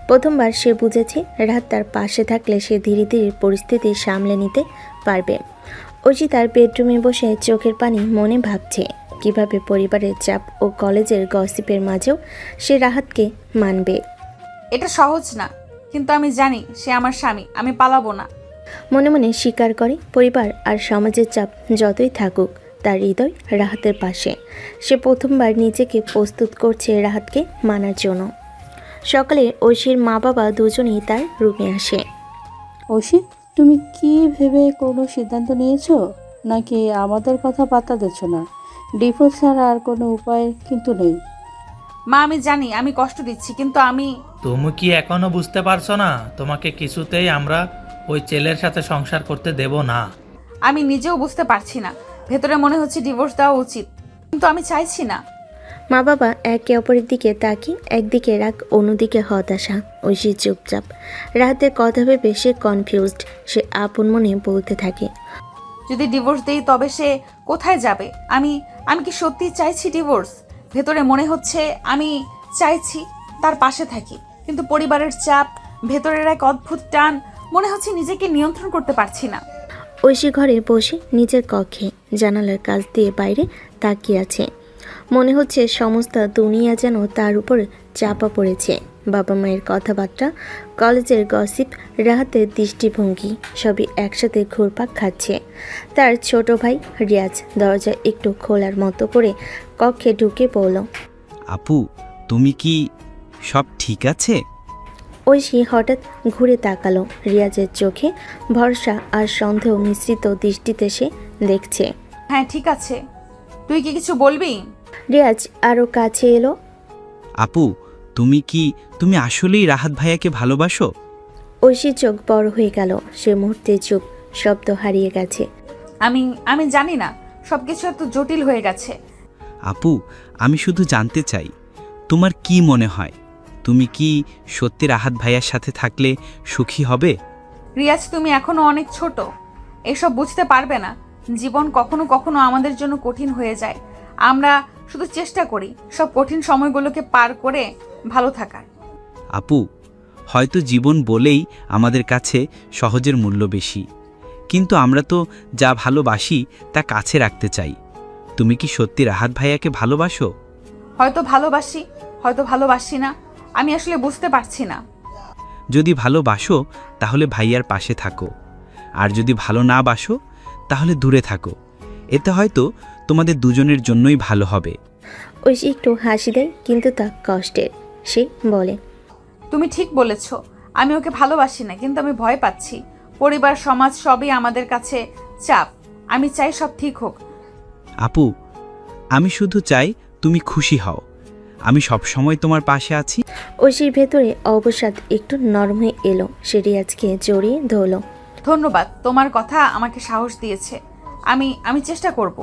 প্রথমবার সে বুঝেছে রাহাত তার পাশে থাকলে সে ধীরে ধীরে পরিস্থিতি সামলে নিতে পারবে। ঐশী তার বেডরুমে বসে চোখের পানি মনে ভাবছে কিভাবে পরিবারের চাপ ও কলেজের গসিপের মাঝেও সে রাহাতকে মানবে। এটা সহজ না, কিন্তু আমি জানি সে আমার স্বামী, আমি পালাবো না। মনে মনে স্বীকার করে পরিবার আর সমাজের চাপ যতই থাকুক তার হৃদয় রাহাতের পাশে। সে প্রথমবার নিজেকে প্রস্তুত করছে রাহাতকে মানার জন্য। সকালে ঐশীর মা বাবা দুজনেই তার রুমে আসে। ঐশী, তুমি কি ভেবে কোনো সিদ্ধান্ত নিয়েছো, নাকি আমাদের কথা পাত্তা দিচ্ছ না? ডিভোর্স ছাড়া আর কোনো উপায় কিন্তু নেই। মা, আমি জানি আমি কষ্ট দিচ্ছি, কিন্তু তুমি কি এখনো বুঝতে পারছো না? তোমাকে কিছুতেই আমরা ওই ছেলের সাথে সংসার করতে দেব না। আমি নিজেও বুঝতে পারছি না। ভেতরে মনে হচ্ছে ডিভোর্স দেওয়া উচিত, কিন্তু আমি চাইছি না। মা বাবা একে অপরের দিকে তাকিয়ে, একদিকে রাগ, অন্যদিকে হতাশা। ঐশী চুপচাপ। রাহাতের কথা ভেবে সে কনফিউজড। সে আপন মনে বলতে থাকে, যদি ডিভোর্স দেই তবে সে কোথায় যাবে? আমি কি সত্যি চাইছি ডিভোর্স? ভেতরে মনে হচ্ছে আমি চাইছি তার পাশে থাকি, কিন্তু পরিবারের চাপ, ভেতরের এক অদ্ভুত টান, মনে হচ্ছে নিজেকে নিয়ন্ত্রণ করতে পারছি না। ঐশী ঘরে বসে নিজের কক্ষে জানালার কাছ দিয়ে বাইরে তাকিয়ে আছে। মনে হচ্ছে সমস্ত দুনিয়া যেন তার উপর চাপা পড়েছে। বাবা মায়ের কথাবার্তা, কলেজের গসিপ, রাহাতের দৃষ্টিভঙ্গি সবই একসাথে ঘুরপাক খাচ্ছে। তার ছোট ভাই রিয়াজ দরজা একটু খোলার মতো করে কক্ষে ঢুকে পড়ল। আপু, তুমি কি সব ঠিক আছে? ঐশী হঠাৎ ঘুরে তাকালো। রিয়াজের চোখে ভরসা আর সন্দেহ মিশ্রিত দৃষ্টিতে সে দেখছে। হ্যাঁ, ঠিক আছে। তুই কি কিছু বলবি? রিয়াজ আরো কাছে এলো। আপু, তুমি আসলেই রাহাত ভাইয়াকে ভালোবাসো? ঐশী চোখ বড় হয়ে গেল। সে মুহূর্তে চুপ, শব্দ হারিয়ে গেছে। আমি জানি না, সবকিছু এত জটিল হয়ে গেছে। আপু, আমি শুধু জানতে চাই তোমার কি মনে হয়, তুমি কি সত্যি রাহাত ভাইয়ার সাথে থাকলে সুখী হবে? রিয়াজ, তুমি এখনো অনেক ছোট, এসব বুঝতে পারবে না। জীবন কখনো কখনো আমাদের জন্য কঠিন হয়ে যায়। আমরা শুধু চেষ্টা করি সব কঠিন সময়গুলোকে পার করে ভালো থাকার। আপু, হয়তো জীবন বলেই আমাদের কাছে সহজের মূল্য বেশি, কিন্তু আমরা তো যা ভালোবাসি তা কাছে রাখতে চাই। তুমি কি সত্যি রাহাত ভাইয়াকে ভালোবাসো? হয়তো ভালোবাসি, হয়তো ভালোবাসি না, আমি আসলে বুঝতে পারছি না। যদি ভালোবাসো তাহলে ভাইয়ার পাশে থাকো, আর যদি ভালো না বাসো তাহলে দূরে থাকো। এতে হয়তো তোমাদের দুজনের জন্যই ভালো হবে। ঐশী একটু হাসি দেয়, কিন্তু তা কষ্টের। সে বলে, তুমি ঠিক বলেছ, আমি ওকে ভালোবাসি না, কিন্তু আমি ভয় পাচ্ছি। পরিবার, সমাজ সবই আমাদের কাছে চাপ। আমি চাই সব ঠিক হোক। আপু, আমি শুধু চাই তুমি খুশি হও। আমি সব সময় তোমার পাশে আছি। ঐশীর ভেতরে অবসাদ একটু নরম হয়ে এলো। সে রিয়াজকে জড়িয়ে ধরল। ধন্যবাদ, তোমার কথা আমাকে সাহস দিয়েছে। আমি চেষ্টা করব।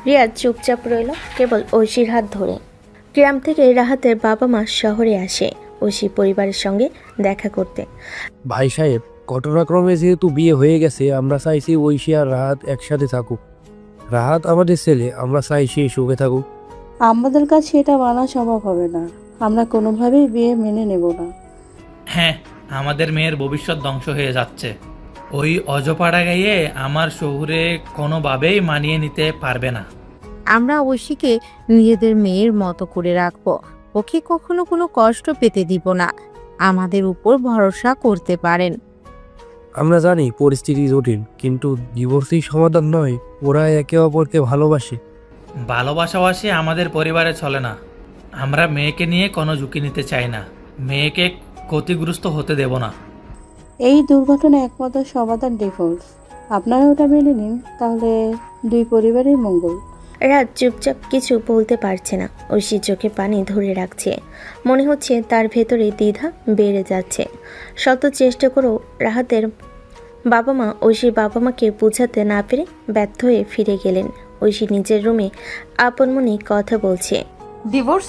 রিয়াজ চুপচাপ রইল, কেবল ঐশীর হাত ধরে। গ্রাম থেকে রাহাতের বাবা মা শহরে আসে ঐশী পরিবারের সঙ্গে দেখা করতে। ভাই সাহেব, ঘটনাক্রমে যেহেতু বিয়ে হয়ে গেছে, আমরা চাইছি ঐশী আর রাহাত একসাথে থাকুক। রাহাত আমাদের ছেলে, আমরা চাই সে সুখে থাকুক। আমাদের কাছে এটা মানা সম্ভব হবে না। আমরা কোনোভাবেই বিয়ে মেনে নেব না। হ্যাঁ, আমাদের মেয়ের ভবিষ্যৎ ধ্বংস হয়ে যাচ্ছে। ওই অজপাড়া গাইয়ে আমার শহুরে কোনোভাবেই মানিয়ে নিতে পারবে না। আমরা ঐশীকে নিজেদের মেয়ের মতো করে রাখবো, ওকে কখনো কোনো কষ্ট পেতে দিব না। আমাদের উপর ভরসা করতে পারেন। আমরা জানি পরিস্থিতি জটিল, কিন্তু ডিভোর্সই সমাধান নয়। ওরা একে অপরকে ভালোবাসে। ভালোবাসাবাসি আমাদের পরিবারে চলে না। আমরা মেয়েকে নিয়ে কোনো ঝুঁকি নিতে চাই না। মেয়েকে ক্ষতিগ্রস্ত হতে দেব না। এই দুর্ঘটনা একমাত্র সমাধান ডিভোর্স। আপনারা ওটা মেনে নিন, তাহলে দুই পরিবারের মঙ্গল। রাত চুপচাপ কিছু বলতে পারছে না। ঐশী চোখে পানি ধরে রাখছে। মনে হচ্ছে তার ভেতরে দ্বিধা বেড়ে যাচ্ছে। শত চেষ্টা করেও রাহাতের বাবা মা ঐশীর বাবা মাকে বোঝাতে না পেরে ব্যর্থ হয়ে ফিরে গেলেন। ঐশী নিজের রুমে আপন মনে কথা বলছে। ডিভোর্স?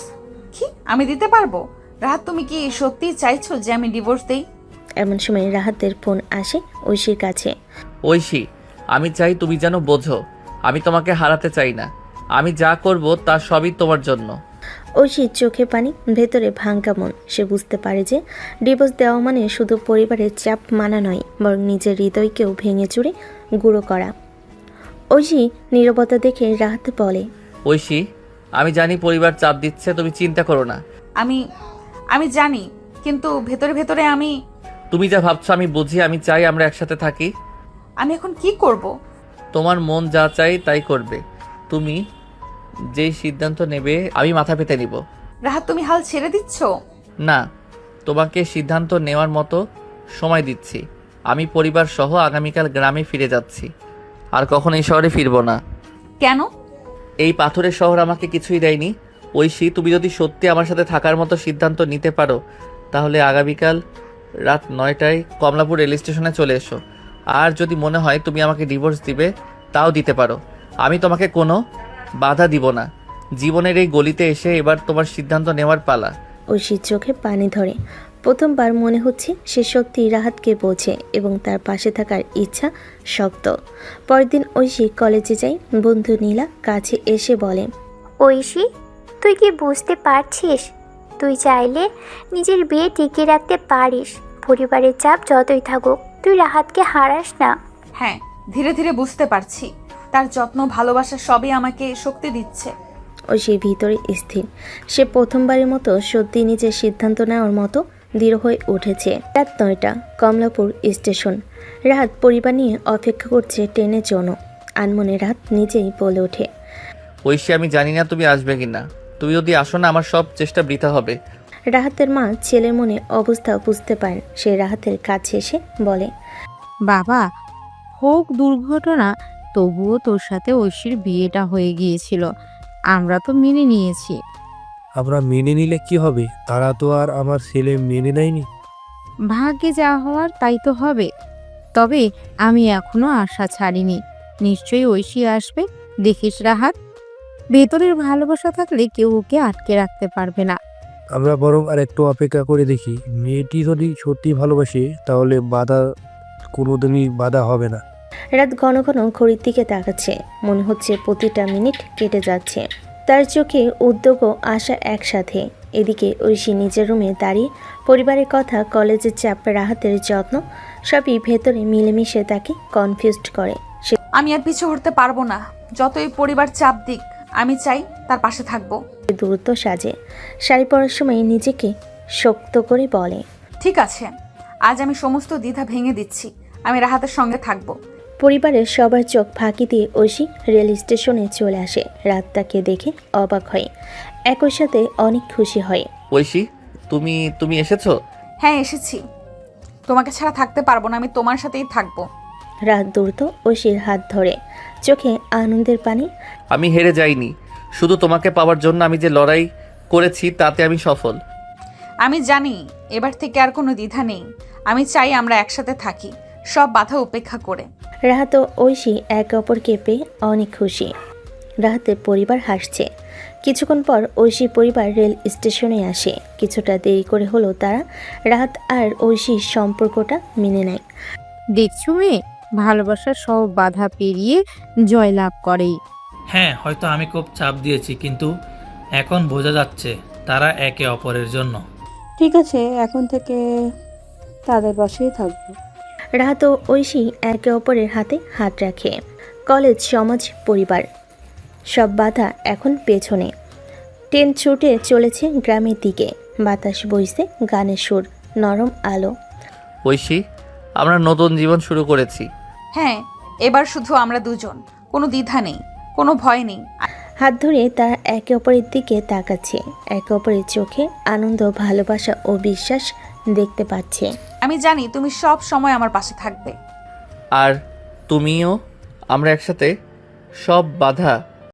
কি আমি দিতে পারবো? রাহাত, তুমি কি সত্যি চাইছো যে আমি ডিভোর্স দেই? এমন সময় রাহাতের ফোন আসে ঐশীর কাছে। ঐশী, আমি চাই তুমি যেন বোঝো, আমি তোমাকে হারাতে চাই না। আমি যা করব তা সবই তোমার জন্য। ঐশীর চোখে পানি, ভেতরে ভাঙ্গা মন। সে বুঝতে পারে যে ডিভোর্স দেওয়া মানে শুধু পরিবারের চাপ মানা নয়, বরং নিজের হৃদয়কেও ভেঙে চুরে গুঁড়ো করা। ঐশী নীরবতা দেখে রাহাত বলে, ঐশী, আমি জানি পরিবার চাপ দিচ্ছে, তুমি চিন্তা করো না। আমি জানি, কিন্তু ভেতরে ভেতরে তুমি যা ভাবছো আমি বুঝি। আমি চাই আমরা একসাথে থাকি। আমি এখন কি করব? তোমার মন যা চাই তাই করবে। তুমি যেই সিদ্ধান্ত নেবে আমি মাথা পেতে নিব। রাহাত, তুমি হাল ছেড়ে দিচ্ছ? না, তোমাকে সিদ্ধান্ত নেওয়ার মতো সময় দিচ্ছি। আমি পরিবার সহ আগামীকাল গ্রামে ফিরে যাচ্ছি। আর কখনো এই শহরে ফিরবো না। কেন? এই পাথরের শহর আমাকে কিছুই দেয়নি। ঐশী, তুমি যদি সত্যি আমার সাথে থাকার মতো সিদ্ধান্ত নিতে পারো তাহলে আগামীকাল রাত 9টায় কমলাপুর রেল স্টেশনে চলে এসো। আর যদি মনে হয় তুমি আমাকে ডিভোর্স দিবে তাও দিতে পারো, আমি তোমাকে কোনো বাধা দিব না। জীবনের এই গলিতে এসে এবার তোমার সিদ্ধান্ত নেওয়ার পালা। ঐশীর চোখে পানি ধরে। প্রথমবার মনে হচ্ছে সে সত্যি রাহাতকে বোঝে এবং তার পাশে থাকার ইচ্ছা শক্ত। পরের দিন ঐশী কলেজে যায়। বন্ধু নীলা কাছে এসে বলে, ঐশী, তুই কি বুঝতে পারছিস? তুই চাইলে নিজের বিয়ে টিকিয়ে রাখতে পারিস। পরিবারের চাপ যতই থাকুক, তুই রাহাতকে হারাস না। হ্যাঁ, ধীরে ধীরে বুঝতে পারছি। তার যত্ন, ভালোবাসা সবই আমাকে শক্তি দিচ্ছে। ঐশী ভিতরে স্থির। সে প্রথমবারের মতো সত্যি নিজের সিদ্ধান্ত নেওয়ার মতো দৃঢ় হয়ে উঠেছে। রাত 9টা, কমলাপুর স্টেশন। রাত পরিবার নিয়ে অপেক্ষা করছে ট্রেনের জন্য। আনমনে রাত নিজেই বলে ওঠে, ঐশী, আমি জানি না তুমি আসবে কিনা। তুমি যদি আসো না আমার সব চেষ্টা বৃথা হবে। রাহাতের মা ছেলের মনে অবস্থা বুঝতে পারেন। সে রাহাতের কাছে এসে বলে, বাবা, হোক দুর্ঘটনা, তবুও তোর সাথে ঐশীর বিয়েটা হয়ে গিয়েছিল। আমরা তো মেনে নিয়েছি। আমরা মেনে নিলে কি হবে? তারা তো আর আমার ছেলে মেনে নেয়নি। ভাগ্যে যা হওয়ার তাই তো হবে। তবে আমি এখনো আশা ছাড়িনি। নিশ্চয়ই ঐশী আসবে। দেখিস রাহাত, ভেতরের ভালোবাসা থাকলে কেউ ওকে আটকে রাখতে পারবে না। আমরা বরং আর একটু অপেক্ষা করে দেখি। মেয়েটি যদি সত্যি ভালোবাসে তাহলে কোনোদিনই বাধা হবে না। রাত ঘন ঘন ঘড়ির দিকে তাকাচ্ছে। মনে হচ্ছে প্রতিটা মিনিট কেটে যাচ্ছে। তার চোখে উদ্যোগ ও আশা একসাথে। এদিকে ঐশী নিজের রুমে দাঁড়িয়ে পরিবারের কথা, কলেজের চাপ, রাহাতের যত্ন সবই ভেতরে মিলেমিশে তাকে কনফিউজড করে। আমি আর পিছু হটতে পারবো না। যতই পরিবার চাপ দিক, আমি চাই তার পাশে থাকবো। দ্রুত সাজে। শাড়ি পরার সময় নিজেকে শক্ত করে বলে, ঠিক আছে, আজ আমি সমস্ত দ্বিধা ভেঙে দিচ্ছি। আমি রাহাতের সঙ্গে থাকবো। পরিবারের সবার চোখ ফাঁকি দিয়ে ঐশী রেল স্টেশনে চলে আসে। রাত তাকে দেখে অবাক হয়, একই সাথে অনেক খুশি হয়। ঐশী, তুমি এসেছো? হ্যাঁ, এসেছি। তোমাকে ছাড়া থাকতে পারবো না। আমি তোমার সাথেই থাকবো। রাত দ্রুত ঐশীর হাত ধরে, চোখে আনন্দের পানি। আমি হেরে যাইনি। শুধু তোমাকে পাওয়ার জন্য আমি যে লড়াই করেছি তাতে আমি সফল। আমি জানি এবার থেকে আর কোনো দ্বিধা নেই। আমি চাই আমরা একসাথে থাকি, সব বাধা উপেক্ষা করে। রাহাত ও ঐশী একে অপরকে পেয়ে অনেক খুশি। রাহাতের পরিবার হাসছে। কিছুক্ষণ পর ঐশী পরিবার রেল স্টেশনে আসে। কিছুটা দেরি করে হলেও তারা রাহাত আর ঐশীর সম্পর্কটা মেনে নেয়। দেখছো মেয়ে, ভালোবাসার সব বাধা পেরিয়ে জয়লাভ করেই। হ্যাঁ, হয়তো আমি খুব চাপ দিয়েছি, কিন্তু এখন বোঝা যাচ্ছে তারা একে অপরের জন্য। ঠিক আছে, এখন থেকে তাদের পাশেই থাকবো। রাহাত ও ঐশী একে অপরের হাতে হাত রাখে। কলেজ, সমাজ, পরিবার সব বাধা এখন পেছনে। ট্রেন ছুটে চলেছে গ্রামের দিকে। বাতাস বইছে গানের সুর, নরম আলো। ঐশী, আমরা নতুন জীবন শুরু করেছি। হ্যাঁ, এবার শুধু আমরা দুজন। কোনো দ্বিধা নেই, কোনো ভয় নেই। হাত ধরে তারা একে অপরের দিকে তাকাচ্ছে। একে অপরের চোখে আনন্দ, ভালোবাসা ও বিশ্বাস দেখতে পাচ্ছে। আমি জানি তুমি সব সময় আমার পাশে থাকবে। আর তুমিও। আমরা একসাথে সব বাধা